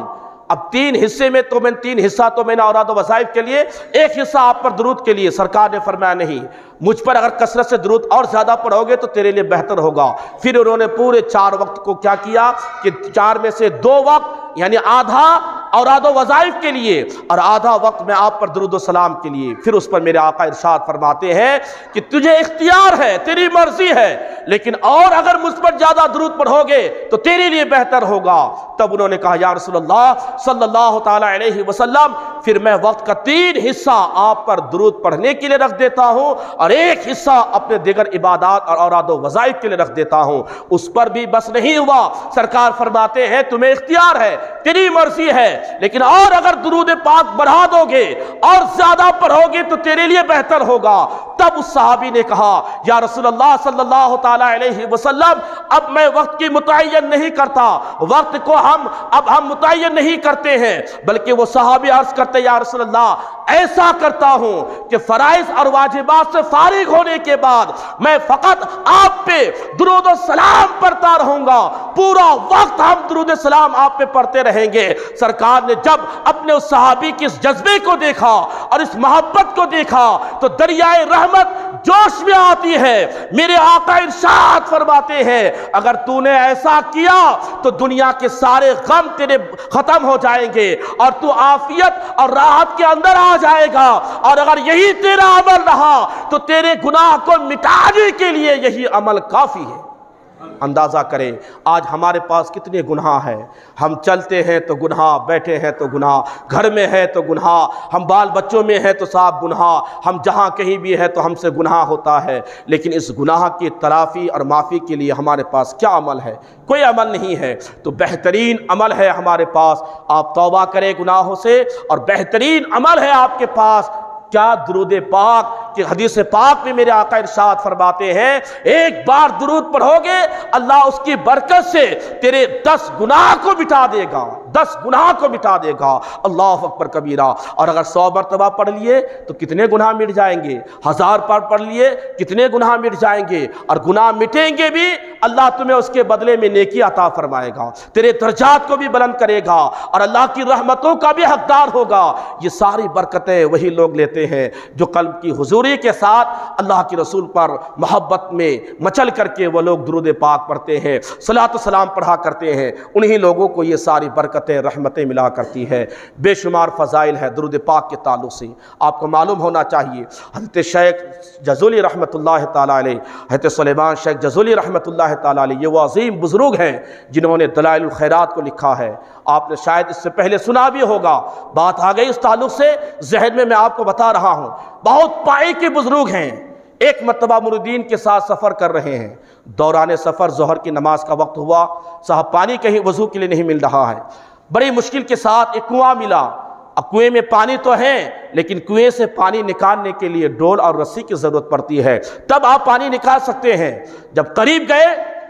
اب 3 حصے میں تو 3 حصہ تو میں نے اوراد و وظائف کے لیے، 1 حصہ آپ پر درود کے لیے۔ سرکار نے فرمایا نہیں، مجھ پر اگر کثرت سے درود اور زیادہ پڑھو گے تو تیرے لیے بہتر ہوگا۔ پھر انہوں نے پورے 4 وقت کو کیا کیا کہ 4 میں سے 2 وقت یعنی آدھا اوراد و وظائف کے لیے اور آدھا وقت میں آپ پر درود و سلام کے لیے۔ پھر اس پر میرے آقا ارشاد فرماتے ہیں کہ تجھے اختیار ہے، تیری مرضی ہے، لیکن اور اگر مجھ پر زیادہ درود پڑھو گے تو تیرے لیے بہتر ہوگا۔ تب انہوں نے کہا یا رسول اللہ صلی اللہ تعالیٰ علیہ وسلم پھر میں وقت کا 3 حصہ آپ پر درود پڑھنے کے لیے رکھ دیتا ہوں اور 1 حصہ اپنے دیگر عبادات اور اوراد و وظائف کے لیے رکھ دیتا ہوں۔ اس پر بھی بس نہیں ہوا، سرکار فرماتے ہیں تمہیں اختیار ہے، تیری مرضی ہے، لیکن اور اگر درود پاک بڑھا دو گے اور زیادہ پڑھو گے تو تیرے لیے بہتر ہوگا۔ تب اس صحابی نے کہا یا رسول اللہ صلی اللہ تعالیٰ علیہ وسلم اب میں وقت کی متعین نہیں کرتا، وقت کو ہم متعین نہیں کرتے ہیں، بلکہ وہ صحابی عرض کرتے یا رسول اللہ ایسا کرتا ہوں کہ فرائض اور واجبات سے فارغ ہونے کے بعد میں فقط آپ پہ درود و سلام پڑھتا رہوں گا، پورا وقت ہم درود و سلام آپ پہ پڑھتے رہیں گے۔ سرکار نے جب اپنے اس صحابی کے اس جذبے کو دیکھا اور اس محبت کو دیکھا تو دریائے رحمت جوش میں آتی ہے۔ میرے آقا ارشاد فرماتے ہیں اگر تو نے ایسا کیا تو دنیا کے سارے غم تیرے ختم ہو جائیں گے اور تو عافیت اور راحت کے اندر آ جائے گا، اور اگر یہی تیرا عمل رہا تو تیرے گناہ کو مٹانے کے لیے یہی عمل کافی ہے۔ اندازہ کریں آج ہمارے پاس کتنے گناہ ہیں، ہم چلتے ہیں تو گناہ، بیٹھے ہیں تو گناہ، گھر میں ہے تو گناہ، ہم بال بچوں میں ہے تو صاحب گناہ، ہم جہاں کہیں بھی ہے تو ہم سے گناہ ہوتا ہے، لیکن اس گناہ کی تلافی اور معافی کے لیے ہمارے پاس کیا عمل ہے؟ کوئی عمل نہیں ہے۔ تو بہترین عمل ہے ہمارے پاس، آپ توبہ کریں گناہوں سے، اور بہترین عمل ہے آپ کے پاس کیا؟ درود پاک کہ حدیث پاک میں میرے آقا ارشاد فرماتے ہیں 1 بار درود پڑھو گے اللہ اس کی برکت سے تیرے 10 گناہ کو مٹا دے گا، 10 گناہ کو مٹا دے گا۔ اللہ اکبر کبیرہ۔ اور اگر 100 مرتبہ پڑھ لیے تو کتنے گناہ مٹ جائیں گے، 1000 بار پڑھ لیے کتنے گناہ مٹ جائیں گے، اور گناہ مٹیں گے بھی اللہ تمہیں اس کے بدلے میں نیکی عطا فرمائے گا، تیرے درجات کو بھی بلند کرے گا اور اللہ کی رحمتوں کا بھی حقدار ہوگا۔ یہ ساری برکتیں وہی لوگ لیتے ہیں جو قلب کی حضور حضوری کے ساتھ اللہ کے رسول پر محبت میں مچل کر کے وہ لوگ درود پاک پڑھتے ہیں، صلاۃ و سلام پڑھا کرتے ہیں، انہی لوگوں کو یہ ساری برکتیں رحمتیں ملا کرتی ہے۔ بے شمار فضائل ہے درود پاک کے تعلق سے، آپ کو معلوم ہونا چاہیے۔ حضرت شیخ جزولی رحمۃ اللہ تعالیٰ علیہ، حضرت سلیمان شیخ جزولی رحمۃ اللہ تعالیٰ علیہ، یہ وہ عظیم بزرگ ہیں جنہوں نے دلائل الخیرات کو لکھا ہے۔ آپ نے شاید اس سے پہلے سنا بھی ہوگا، بات آ گئی اس تعلق سے ذہن میں آپ کو بتا رہا ہوں۔ بہت پائے کے بزرگ ہیں۔ ایک مرتبہ مریدین کے ساتھ سفر کر رہے ہیں، دوران سفر ظہر کی نماز کا وقت ہوا، صاحب پانی کہیں وضو کے لیے نہیں مل رہا ہے، بڑی مشکل کے ساتھ ایک کنواں ملا۔ اب کنویں میں پانی تو ہے لیکن کنویں سے پانی نکالنے کے لیے ڈول اور رسی کی ضرورت پڑتی ہے، تب آپ پانی نکال سکتے ہیں۔ جب قریب گئے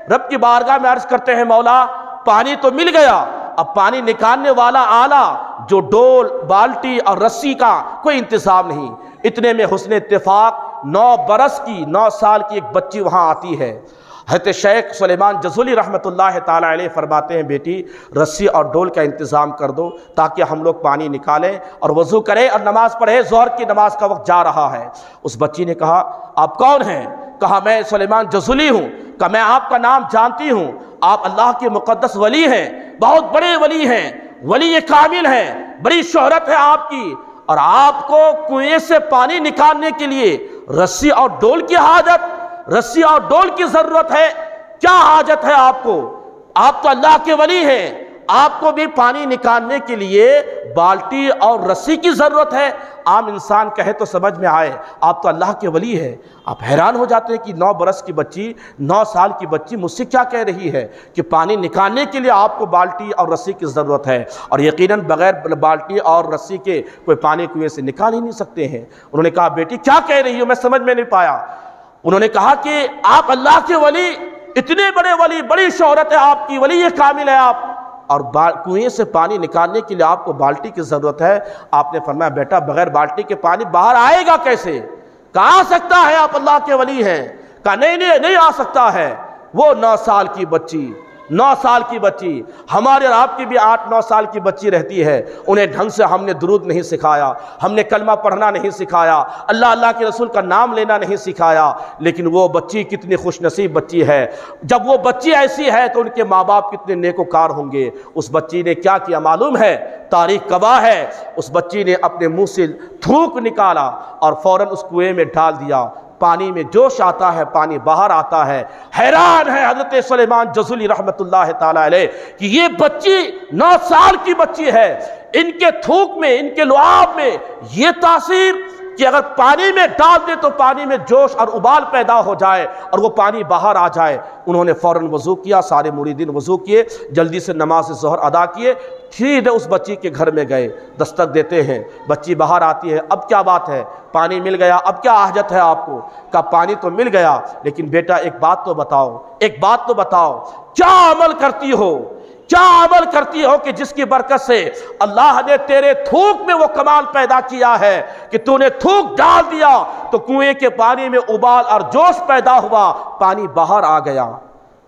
رب کی بارگاہ میں عرض کرتے ہیں مولا پانی تو مل گیا، اب پانی نکالنے والا آلہ جو ڈول بالٹی اور رسی کا کوئی انتظام نہیں۔ اتنے میں حسن اتفاق 9 سال کی ایک بچی وہاں آتی ہے۔ حضرت شیخ سلیمان جزولی رحمۃ اللہ تعالیٰ علیہ فرماتے ہیں بیٹی رسی اور ڈول کا انتظام کر دو تاکہ ہم لوگ پانی نکالیں اور وضو کریں اور نماز پڑھیں، ظہر کی نماز کا وقت جا رہا ہے۔ اس بچی نے کہا آپ کون ہیں؟ کہا میں سلیمان جزولی ہوں۔ کہا میں آپ کا نام جانتی ہوں، آپ اللہ کے مقدس ولی ہیں، بہت بڑے ولی ہیں، ولی کامل ہیں، بڑی شہرت ہے آپ کی، اور آپ کو کنویں سے پانی نکالنے کے لیے رسی اور ڈول کی حاجت، رسی اور ڈول کی ضرورت ہے؟ کیا حاجت ہے آپ کو؟ آپ تو اللہ کے ولی ہیں، آپ کو بھی پانی نکالنے کے لیے بالٹی اور رسی کی ضرورت ہے؟ عام انسان کہے تو سمجھ میں آئے، آپ تو اللہ کے ولی ہیں۔ آپ حیران ہو جاتے ہیں کہ 9 برس کی بچی، 9 سال کی بچی مجھ سے کیا کہہ رہی ہے کہ پانی نکالنے کے لیے آپ کو بالٹی اور رسی کی ضرورت ہے، اور یقیناً بغیر بالٹی اور رسی کے کوئی پانی کنویں سے نکال ہی نہیں سکتے ہیں۔ انہوں نے کہا بیٹی کیا کہہ رہی ہو؟ میں سمجھ میں نہیں پایا۔ انہوں نے کہا کہ آپ اللہ کے ولی، اتنے بڑے ولی، بڑی شہرت ہے آپ کی، ولی کامل ہے آپ، اور کنویں سے پانی نکالنے کے لیے آپ کو بالٹی کی ضرورت ہے۔ آپ نے فرمایا بیٹا بغیر بالٹی کے پانی باہر آئے گا کیسے؟ کہا آ سکتا ہے، آپ اللہ کے ولی ہیں۔ کہا نہیں آ سکتا ہے۔ وہ 9 سال کی بچی، 9 سال کی بچی، ہمارے اور آپ کی بھی 8-9 سال کی بچی رہتی ہے، انہیں ڈھنگ سے ہم نے درود نہیں سکھایا، ہم نے کلمہ پڑھنا نہیں سکھایا، اللہ کے رسول کا نام لینا نہیں سکھایا، لیکن وہ بچی کتنی خوش نصیب بچی ہے۔ جب وہ بچی ایسی ہے تو ان کے ماں باپ کتنے نیکوکار ہوں گے۔ اس بچی نے کیا کیا معلوم ہے؟ تاریخ گواہ ہے، اس بچی نے اپنے منہ سے تھوک نکالا اور فوراً اس کنویں میں ڈال دیا۔ پانی میں جوش آتا ہے، پانی باہر آتا ہے۔ حیران ہے حضرت سلیمان جزولی رحمت اللہ تعالیٰ علیہ کہ یہ بچی 9 سال کی بچی ہے، ان کے تھوک میں، ان کے لعاب میں یہ تاثیر کہ اگر پانی میں ڈال دے تو پانی میں جوش اور ابال پیدا ہو جائے اور وہ پانی باہر آ جائے۔ انہوں نے فوراً وضو کیا، سارے مریدین وضو کیے، جلدی سے نماز ظہر ادا کیے، سیدھے اس بچی کے گھر میں گئے، دستک دیتے ہیں، بچی باہر آتی ہے۔ اب کیا بات ہے؟ پانی مل گیا، اب کیا حاجت ہے آپ کو؟ کہا پانی تو مل گیا لیکن بیٹا ایک بات تو بتاؤ، ایک بات تو بتاؤ، کیا عمل کرتی ہو؟ کیا عمل کرتی ہو کہ جس کی برکت سے اللہ نے تیرے تھوک میں وہ کمال پیدا کیا ہے کہ تو نے تھوک ڈال دیا تو کنویں کے پانی میں ابال اور جوش پیدا ہوا، پانی باہر آ گیا۔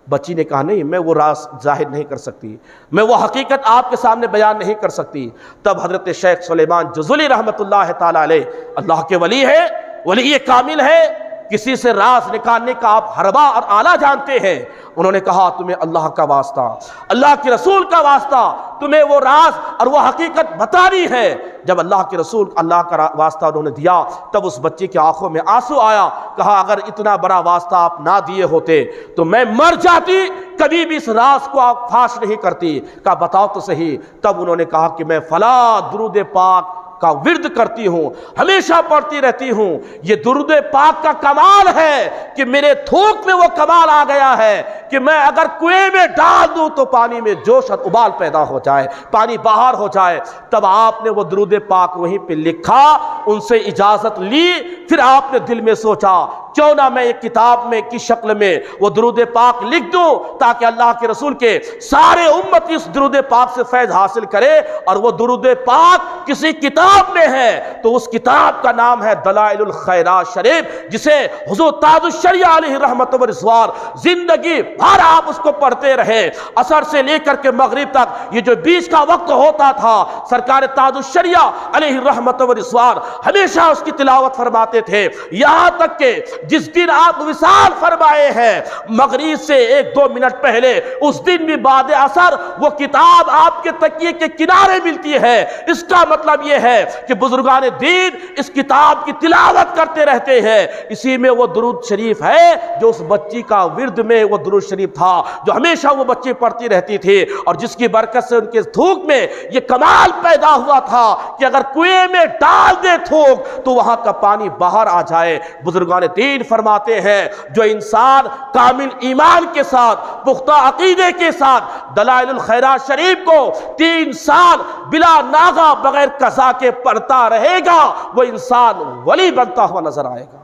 بچی نے کہا نہیں، میں وہ راز ظاہر نہیں کر سکتی، میں وہ حقیقت آپ کے سامنے بیان نہیں کر سکتی۔ تب حضرت شیخ سلیمان جزولی رحمت اللہ تعالیٰ علیہ، اللہ کے ولی ہے، ولی کامل ہے، کسی سے راز نکالنے کا آپ حربہ اور آلہ جانتے ہیں۔ انہوں نے کہا تمہیں اللہ کا واسطہ، اللہ کے رسول کا واسطہ، تمہیں وہ راز اور وہ حقیقت بتانی ہے۔ جب اللہ کے رسول اللہ کا واسطہ انہوں نے دیا تب اس بچے کی آنکھوں میں آنسو آیا۔ کہا اگر اتنا بڑا واسطہ آپ نہ دیے ہوتے تو میں مر جاتی، کبھی بھی اس راز کو آپ فاش نہیں کرتی۔ کہا بتاؤ تو صحیح۔ تب انہوں نے کہا کہ میں فلاں درود پاک کا ورد کرتی ہوں، ہمیشہ پڑھتی رہتی ہوں۔ یہ درود پاک کا کمال ہے کہ میرے تھوک میں وہ کمال آ گیا ہے کہ میں اگر کنویں میں ڈال دوں تو پانی میں جوش اور ابال پیدا ہو جائے، پانی باہر ہو جائے۔ تب آپ نے وہ درود پاک وہیں پہ لکھا، ان سے اجازت لی، پھر آپ نے دل میں سوچا کیوں نہ میں ایک کتاب میں کی شکل میں وہ درود پاک لکھ دوں تاکہ اللہ کے رسول کے سارے امتی اس درود پاک سے فیض حاصل کرے۔ اور وہ درود پاک کسی کتاب میں ہے تو اس کتاب کا نام ہے دلائل الخیرات شریف، جسے حضور تاج الشریعہ علیہ رحمت و رضوان زندگی بھر آپ اس کو پڑھتے رہے۔ عصر سے لے کر کے مغرب تک یہ جو بیچ کا وقت ہوتا تھا، سرکار تاج الشریعہ علیہ رحمت و رضوان ہمیشہ اس کی تلاوت فرماتے تھے، یہاں تک کہ جس دن آپ وصال فرمائے ہیں مغرب سے 1-2 منٹ پہلے، اس دن بھی بعد عصر وہ کتاب آپ کے تکیے کے کنارے ملتی ہے۔ اس کا مطلب یہ ہے کہ بزرگان دین اس کتاب کی تلاوت کرتے رہتے ہیں۔ اسی میں وہ درود شریف ہے جو اس بچی کا ورد میں وہ درود شریف تھا جو ہمیشہ وہ بچی پڑھتی رہتی تھی، اور جس کی برکت سے ان کے تھوک میں یہ کمال پیدا ہوا تھا کہ اگر کنویں میں ڈال دے تھوک تو وہاں کا پانی باہر آ جائے۔ بزرگان دین فرماتے ہیں جو انسان کامل ایمان کے ساتھ، پختہ عقیدے کے ساتھ دلائل الخیرات شریف کو 3 سال بلا ناغہ بغیر قضا کے پڑھتا رہے گا، وہ انسان ولی بنتا ہوا نظر آئے گا۔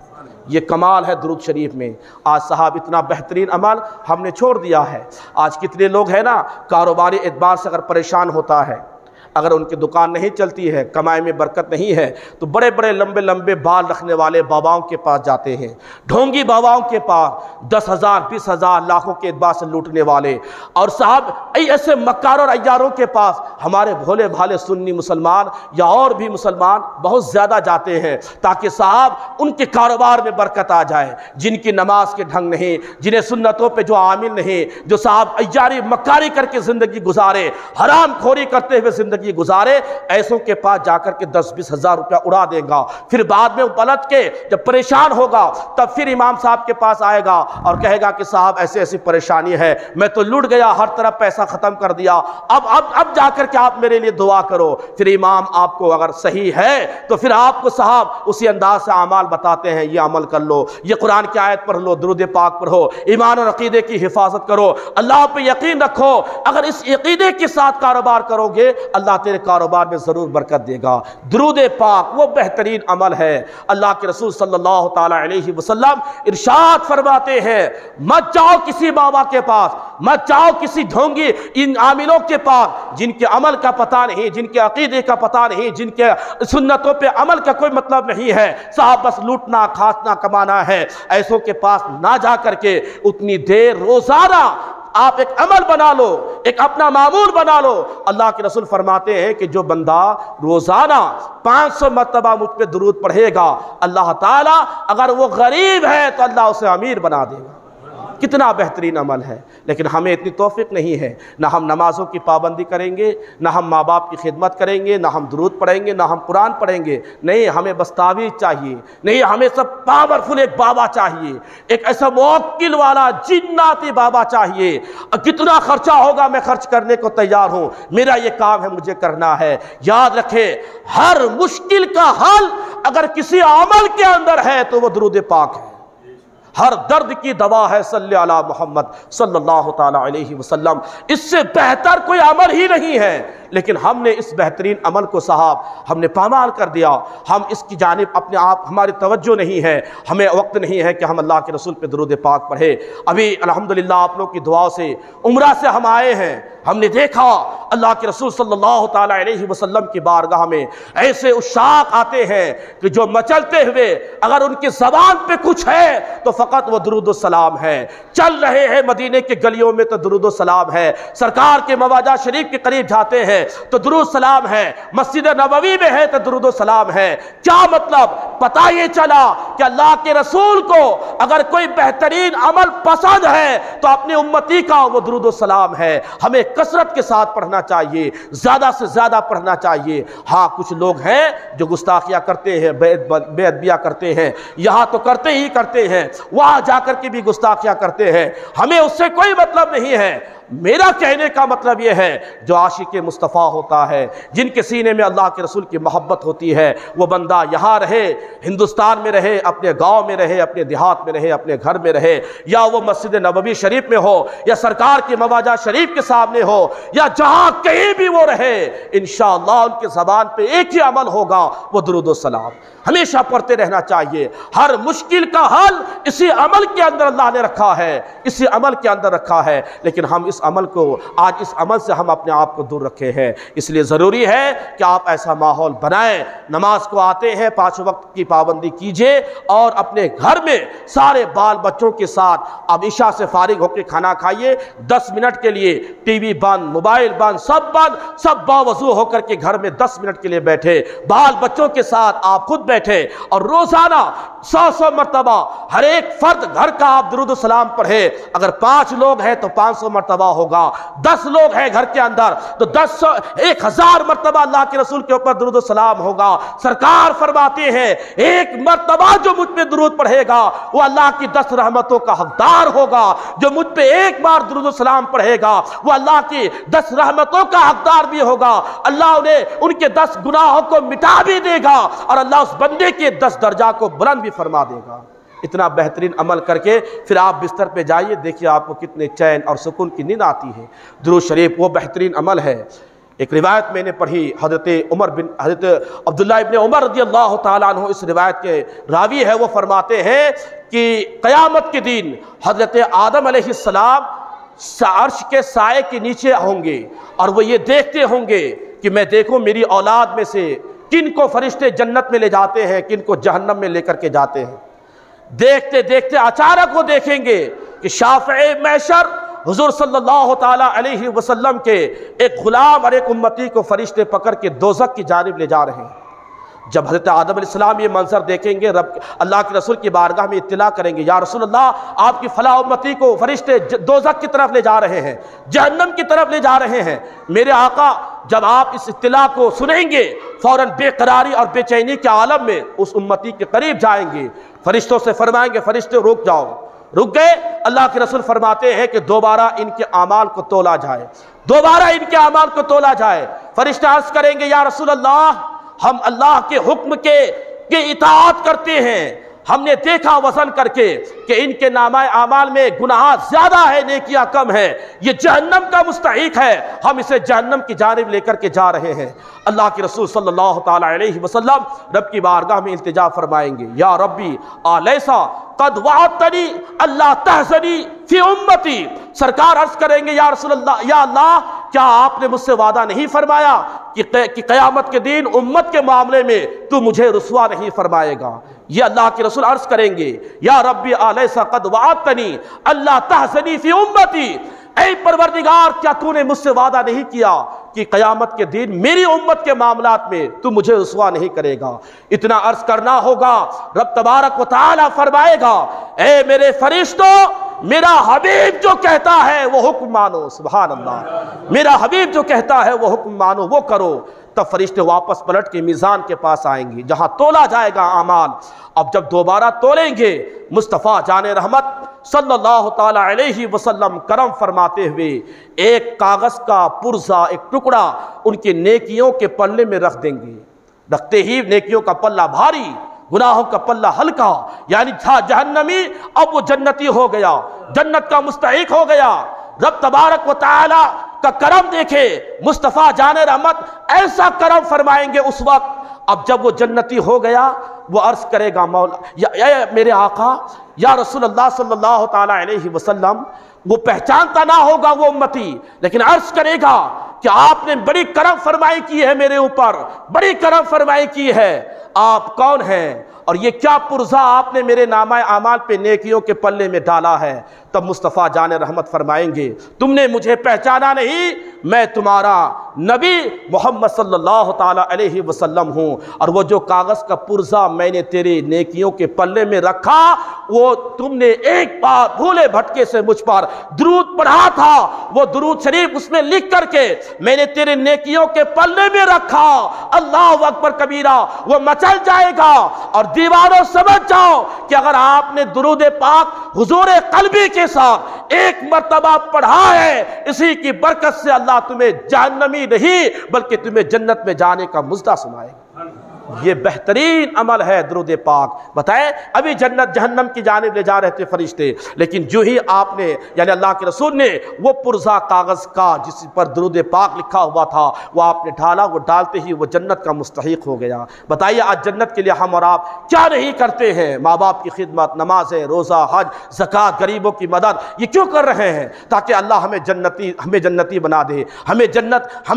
یہ کمال ہے درود شریف میں۔ آج صاحب اتنا بہترین عمل ہم نے چھوڑ دیا ہے۔ آج کتنے لوگ ہیں نا کاروباری اعتبار سے اگر پریشان ہوتا ہے، اگر ان کی دکان نہیں چلتی ہے، کمائی میں برکت نہیں ہے، تو بڑے بڑے لمبے لمبے بال رکھنے والے باباؤں کے پاس جاتے ہیں، ڈھونگی باباؤں کے پاس، 10,000 20,000 لاکھوں کے اعتبار سے لوٹنے والے، اور صاحب ایسے مکار اور عیاروں کے پاس ہمارے بھولے بھالے سنی مسلمان یا اور بھی مسلمان بہت زیادہ جاتے ہیں تاکہ صاحب ان کے کاروبار میں برکت آ جائے۔ جن کی نماز کے ڈھنگ نہیں، جنہیں سنتوں پہ جو عامل نہیں، جو صاحب عیاری مکاری کر کے زندگی گزارے، حرام کھوری کرتے ہوئے زندگی گزارے، ایسوں کے پاس جا کر کے 10-20 ہزار روپیہ اڑا دے گا، پھر بعد میں پلٹ کے جب پریشان ہوگا تب پھر امام صاحب کے پاس آئے گا اور کہے گا کہ صاحب ایسی ایسی پریشانی ہے، میں تو لٹ گیا، ہر طرف پیسہ ختم کر دیا، اب جا کر کے آپ میرے لیے دعا کرو۔ پھر امام آپ کو اگر صحیح ہے تو پھر آپ کو صاحب اسی انداز سے اعمال بتاتے ہیں، یہ عمل کر لو، یہ قرآن کی آیت پڑھ لو، درود پاک پڑھو، ایمان اور عقیدے کی حفاظت کرو، اللہ پہ یقین رکھو، اگر اس عقیدے کے ساتھ کاروبار کرو گے اللہ تیرے کاروبار میں ضرور برکت دے گا۔ درود پاک وہ بہترین عمل ہے۔ اللہ کے رسول صلی اللہ تعالی علیہ وسلم ارشاد فرماتے ہیں مت جاؤ کسی بابا کے پاس، مت جاؤ کسی ڈھونگی ان عاملوں کے پاس جن کے عمل کا پتہ نہیں، جن کے عقیدے کا پتہ نہیں، جن کے سنتوں پہ عمل کا کوئی مطلب نہیں ہے، صاحب بس لوٹنا کھاسنا کمانا ہے۔ ایسوں کے پاس نہ جا کر کے اتنی دیر روزانہ آپ ایک عمل بنا لو، ایک اپنا معمول بنا لو۔ اللہ کے رسول فرماتے ہیں کہ جو بندہ روزانہ 500 مرتبہ مجھ پہ درود پڑھے گا، اللہ تعالیٰ اگر وہ غریب ہے تو اللہ اسے امیر بنا دے گا۔ کتنا بہترین عمل ہے، لیکن ہمیں اتنی توفیق نہیں ہے، نہ ہم نمازوں کی پابندی کریں گے، نہ ہم ماں باپ کی خدمت کریں گے، نہ ہم درود پڑھیں گے، نہ ہم قرآن پڑھیں گے۔ نہیں، ہمیں بس تعویذ چاہیے، نہیں ہمیں سب پاورفل ایک بابا چاہیے، ایک ایسا موکل والا جناتی بابا چاہیے۔ کتنا خرچہ ہوگا میں خرچ کرنے کو تیار ہوں، میرا یہ کام ہے، مجھے کرنا ہے۔ یاد رکھے ہر مشکل کا حل اگر کسی عمل کے اندر ہے تو وہ درود پاک ہے۔ ہر درد کی دوا ہے صلی علی محمد صلی اللہ تعالی علیہ وسلم۔ اس سے بہتر کوئی عمل ہی نہیں ہے، لیکن ہم نے اس بہترین عمل کو صاحب ہم نے پامال کر دیا، ہم اس کی جانب اپنے آپ ہماری توجہ نہیں ہے، ہمیں وقت نہیں ہے کہ ہم اللہ کے رسول پہ درود پاک پڑھے۔ ابھی الحمدللہ آپ لوگ کی دعاؤں سے عمرہ سے ہم آئے ہیں، ہم نے دیکھا اللہ کے رسول صلی اللہ تعالی علیہ وسلم کی بارگاہ میں ایسے عشاق آتے ہیں کہ جو مچلتے ہوئے اگر ان کی زبان پہ کچھ ہے تو فقط وہ درود و سلام ہے۔ چل رہے ہیں مدینے کے گلیوں میں تو درود و سلام ہے، سرکار کے مواجہ شریف کے قریب جاتے ہیں تو درود سلام ہے، مسجد نبوی میں ہے تو درود و سلام ہے۔ کیا مطلب؟ پتہ یہ چلا کہ اللہ کے رسول کو اگر کوئی بہترین عمل پسند ہے تو اپنی امتی کا وہ درود و سلام ہے۔ ہمیں کثرت کے ساتھ پڑھنا چاہیے، زیادہ سے زیادہ پڑھنا چاہیے۔ ہاں کچھ لوگ ہیں جو گستاخیاں کرتے ہیں، بے ادبیاں کرتے ہیں، یہاں تو کرتے ہی کرتے ہیں، وہاں جا کر کے بھی گستاخیاں کرتے ہیں، ہمیں اس سے کوئی مطلب نہیں ہے۔ میرا کہنے کا مطلب یہ ہے جو عاشق مصطفیٰ ہوتا ہے، جن کے سینے میں اللہ کے رسول کی محبت ہوتی ہے، وہ بندہ یہاں رہے، ہندوستان میں رہے، اپنے گاؤں میں رہے، اپنے دیہات میں رہے، اپنے گھر میں رہے، یا وہ مسجد نبوی شریف میں ہو، یا سرکار کی مواجہ شریف کے سامنے ہو، یا جہاں کہیں بھی وہ رہے، انشاءاللہ ان کے زبان پہ ایک ہی عمل ہوگا، وہ درود و سلام ہمیشہ پڑھتے رہنا چاہیے۔ ہر مشکل کا حل اسی عمل کے اندر اللہ نے رکھا ہے، اسی عمل کے اندر رکھا ہے، لیکن ہم اس عمل کو آج اس عمل سے ہم اپنے آپ کو دور رکھے ہیں۔ اس لیے ضروری ہے کہ آپ ایسا ماحول بنائیں، نماز کو آتے ہیں 5 وقت کی پابندی کیجئے، اور اپنے گھر میں سارے بال بچوں کے ساتھ اب عشاء سے فارغ ہو کے کھانا کھائیے، 10 منٹ کے لیے ٹی وی بند، موبائل بند، سب باوضو ہو کر کے گھر میں 10 منٹ کے لیے بیٹھے، بال بچوں کے ساتھ آپ خود بیٹھے، اور روزانہ 100 مرتبہ ہر ایک فرد گھر کا آپ درود و سلام پڑھے۔ اگر 5 لوگ ہیں تو 500 مرتبہ ہوگا، 10 لوگ ہیں گھر کے اندر تو 1000 مرتبہ اللہ کے رسول کے اوپر درود و سلام ہوگا۔ سرکار فرماتے ہیں ایک مرتبہ جو مجھ پہ درود پڑھے گا وہ اللہ کی 10 رحمتوں کا حقدار ہوگا، جو مجھ پہ ایک بار درود و سلام پڑھے گا وہ اللہ کی 10 رحمتوں کا حقدار بھی ہوگا، اللہ انہیں ان کے 10 گناہوں کو مٹا بھی دے گا، اور اللہ اس بندے کے 10 درجہ کو بلند بھی فرما دے گا۔ اتنا بہترین عمل کر کے پھر آپ بستر پہ جائیے، دیکھیے آپ کو کتنے چین اور سکون کی نیند آتی ہے۔ درود شریف وہ بہترین عمل ہے۔ ایک روایت میں نے پڑھی، حضرت عبداللہ ابن عمر رضی اللہ تعالیٰ عنہ اس روایت کے راوی ہے، وہ فرماتے ہیں کہ قیامت کے دن حضرت آدم علیہ السلام عرش کے سائے کے نیچے ہوں گے، اور وہ یہ دیکھتے ہوں گے کہ میں دیکھوں میری اولاد میں سے کن کو فرشتے جنت میں لے جاتے ہیں، کن کو جہنم میں لے کر کے جاتے ہیں۔ دیکھتے دیکھتے اچانک وہ دیکھیں گے کہ شافع محشر حضور صلی اللہ تعالیٰ علیہ وسلم کے ایک غلام اور ایک امتی کو فرشتے پکڑ کے دوزخ کی جانب لے جا رہے ہیں۔ جب حضرت آدم علیہ السلام یہ منظر دیکھیں گے، اللہ کے رسول کی بارگاہ میں اطلاع کریں گے، یا رسول اللہ آپ کی فلاں امتی کو فرشتے دوزخ کی طرف لے جا رہے ہیں، جہنم کی طرف لے جا رہے ہیں۔ میرے آقا جب آپ اس اطلاع کو سنیں گے فوراً بے قراری اور بے چینی کے عالم میں اس امتی کے قریب جائیں گے، فرشتوں سے فرمائیں گے فرشتے رک جاؤ، رک گئے۔ اللہ کے رسول فرماتے ہیں کہ دوبارہ ان کے اعمال کو تولا جائے، دوبارہ ان کے اعمال کو تولا جائے۔ فرشتے عرض کریں گے یا رسول اللہ ہم اللہ کے حکم کے اطاعت کرتے ہیں، ہم نے دیکھا وزن کر کے کہ ان کے نامہ اعمال میں گناہات زیادہ ہے، نیکیاں کم ہیں، یہ جہنم کا مستحق ہے، ہم اسے جہنم کی جانب لے کر کے جا رہے ہیں۔ اللہ کے رسول صلی اللہ تعالیٰ علیہ وسلم رب کی بارگاہ میں التجا فرمائیں گے، یا ربی الیسا قد وعدتنی اللہ تحزنی فی امتی۔ سرکار عرض کریں گے یا رسول اللہ، یا اللہ کیا آپ نے مجھ سے وعدہ نہیں فرمایا کہ قیامت کے دن امت کے معاملے میں تو مجھے رسوا نہیں فرمائے گا؟ یہ اللہ کے رسول عرض کریں گے یا ربی الیسا قد وعدتنی اللہ تحزنی فی امتی، اے پروردگار کیا تو نے مجھ سے وعدہ نہیں کیا کہ قیامت کے دن میری امت کے معاملات میں تو مجھے رسوا نہیں کرے گا؟ اتنا عرض کرنا ہوگا، رب تبارک و تعالی فرمائے گا اے میرے فرشتوں، میرا حبیب جو کہتا ہے وہ حکم مانو۔ سبحان اللہ، میرا حبیب جو کہتا ہے وہ حکم مانو، وہ کرو۔ تب فرشتے واپس پلٹ کے میزان کے پاس آئیں گے جہاں تولا جائے گا اعمال۔ اب جب دوبارہ تولیں گے، مصطفیٰ جان رحمت صلی اللہ تعالیٰ علیہ وسلم کرم فرماتے ہوئے ایک کاغذ کا پرزہ، ایک ٹکڑا ان کے نیکیوں کے پلے میں رکھ دیں گے۔ رکھتے ہی نیکیوں کا پلہ بھاری، گناہوں کا پلہ ہلکا، یعنی تھا جہنمی اب وہ جنتی ہو گیا، جنت کا مستحق ہو گیا۔ رب تبارک و تعالی کا کرم دیکھے، مصطفیٰ جان رحمت ایسا کرم فرمائیں گے اس وقت۔ اب جب وہ جنتی ہو گیا وہ عرض کرے گا مولا یا میرے آقا یا رسول اللہ صلی اللہ تعالیٰ علیہ وسلم، وہ پہچانتا نہ ہوگا وہ امتی، لیکن عرض کرے گا کہ آپ نے بڑی کرم فرمائی کی ہے میرے اوپر، بڑی کرم فرمائی کی ہے، آپ کون ہیں اور یہ کیا پرزہ آپ نے میرے نامہ اعمال پہ نیکیوں کے پلے میں ڈالا ہے؟ تب مصطفیٰ جان رحمت فرمائیں گے تم نے مجھے پہچانا نہیں، میں تمہارا نبی محمد صلی اللہ تعالیٰ علیہ وسلم ہوں، اور وہ جو کاغذ کا پرزہ میں نے تیرے نیکیوں کے پلے میں رکھا وہ تم نے ایک بار بھولے بھٹکے سے مجھ پر درود پڑھا تھا، وہ درود شریف اس میں لکھ کر کے میں نے تیرے نیکیوں کے پلے میں رکھا۔ اللہ اکبر کبیرہ، وہ مچل جائے گا۔ اور دیوانوں سمجھ جاؤ کہ اگر آپ نے درود پاک حضور قلبی کے ساتھ ایک مرتبہ پڑھا ہے، اسی کی برکت سے اللہ تمہیں جہنمی نہیں بلکہ تمہیں جنت میں جانے کا مژدہ سنائے گا۔ یہ بہترین عمل ہے درود پاک۔ بتائیں ابھی جنت جہنم کی جانب لے جا رہے تھے فرشتے، لیکن جو ہی آپ نے یعنی اللہ کے رسول نے وہ پرزا کاغذ کا جس پر درود پاک لکھا ہوا تھا وہ آپ نے ڈالا، وہ ڈالتے ہی وہ جنت کا مستحق ہو گیا۔ بتائیے آج جنت کے لیے ہم اور آپ کیا نہیں کرتے ہیں؟ ماں باپ کی خدمت، نمازیں، روزہ، حج، زکوٰۃ، غریبوں کی مدد، یہ کیوں کر رہے ہیں؟ تاکہ اللہ ہمیں جنتی بنا دے، ہمیں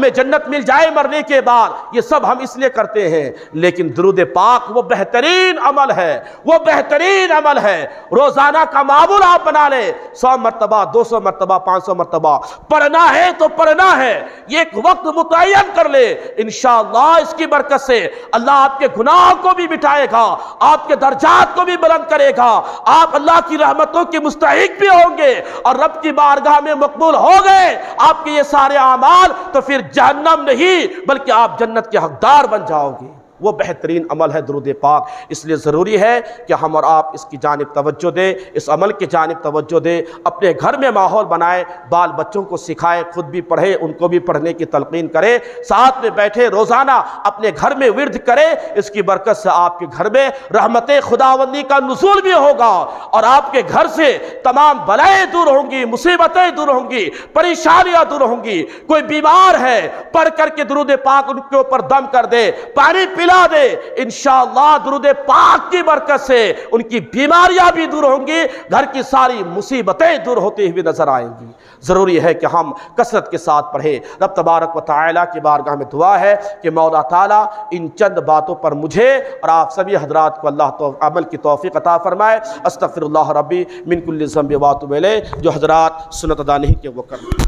جنت مل جائے مرنے کے بعد۔ یہ سب ہم اس لیے کرتے ہیں، لیکن درود پاک وہ بہترین عمل ہے، وہ بہترین عمل ہے۔ روزانہ کا معمول آپ بنا لیں، 100 مرتبہ، 200 مرتبہ، 500 مرتبہ پڑھنا ہے تو پڑھنا ہے۔ یہ ایک وقت متعین کر لے، انشاءاللہ اس کی برکت سے اللہ آپ کے گناہوں کو بھی مٹائے گا، آپ کے درجات کو بھی بلند کرے گا، آپ اللہ کی رحمتوں کے مستحق بھی ہوں گے اور رب کی بارگاہ میں مقبول ہو گئے آپ کے یہ سارے اعمال، تو پھر جہنم نہیں بلکہ آپ جنت کے حقدار بن جاؤ گے۔ وہ بہترین عمل ہے درود پاک۔ اس لیے ضروری ہے کہ ہم اور آپ اس کی جانب توجہ دیں، اس عمل کی جانب توجہ دیں، اپنے گھر میں ماحول بنائیں، بال بچوں کو سکھائیں، خود بھی پڑھیں، ان کو بھی پڑھنے کی تلقین کریں، ساتھ میں بیٹھے روزانہ اپنے گھر میں ورد کریں۔ اس کی برکت سے آپ کے گھر میں رحمت خداوندی کا نزول بھی ہوگا اور آپ کے گھر سے تمام بلائیں دور ہوں گی، مصیبتیں دور ہوں گی، پریشانیاں دور ہوں گی۔ کوئی بیمار ہے، پڑھ کر کے درود پاک ان کے اوپر دم کر دے، پانی پلا دے، انشاءاللہ درود پاک کی برکت سے ان کی بیماریاں بھی دور ہوں گی، گھر کی ساری مصیبتیں دور ہوتی ہوئی نظر آئیں گی۔ ضروری ہے کہ ہم کثرت کے ساتھ پڑھیں۔ رب تبارک و تعالیٰ کی بارگاہ میں دعا ہے کہ مولا تعالیٰ ان چند باتوں پر مجھے اور آپ سبھی حضرات کو اللہ عمل کی توفیق عطا فرمائے۔ استغفر اللہ ربی من کل ذنب واتوب الیہ۔ جو حضرات سنت ادا نہیں کہ وہ کریں۔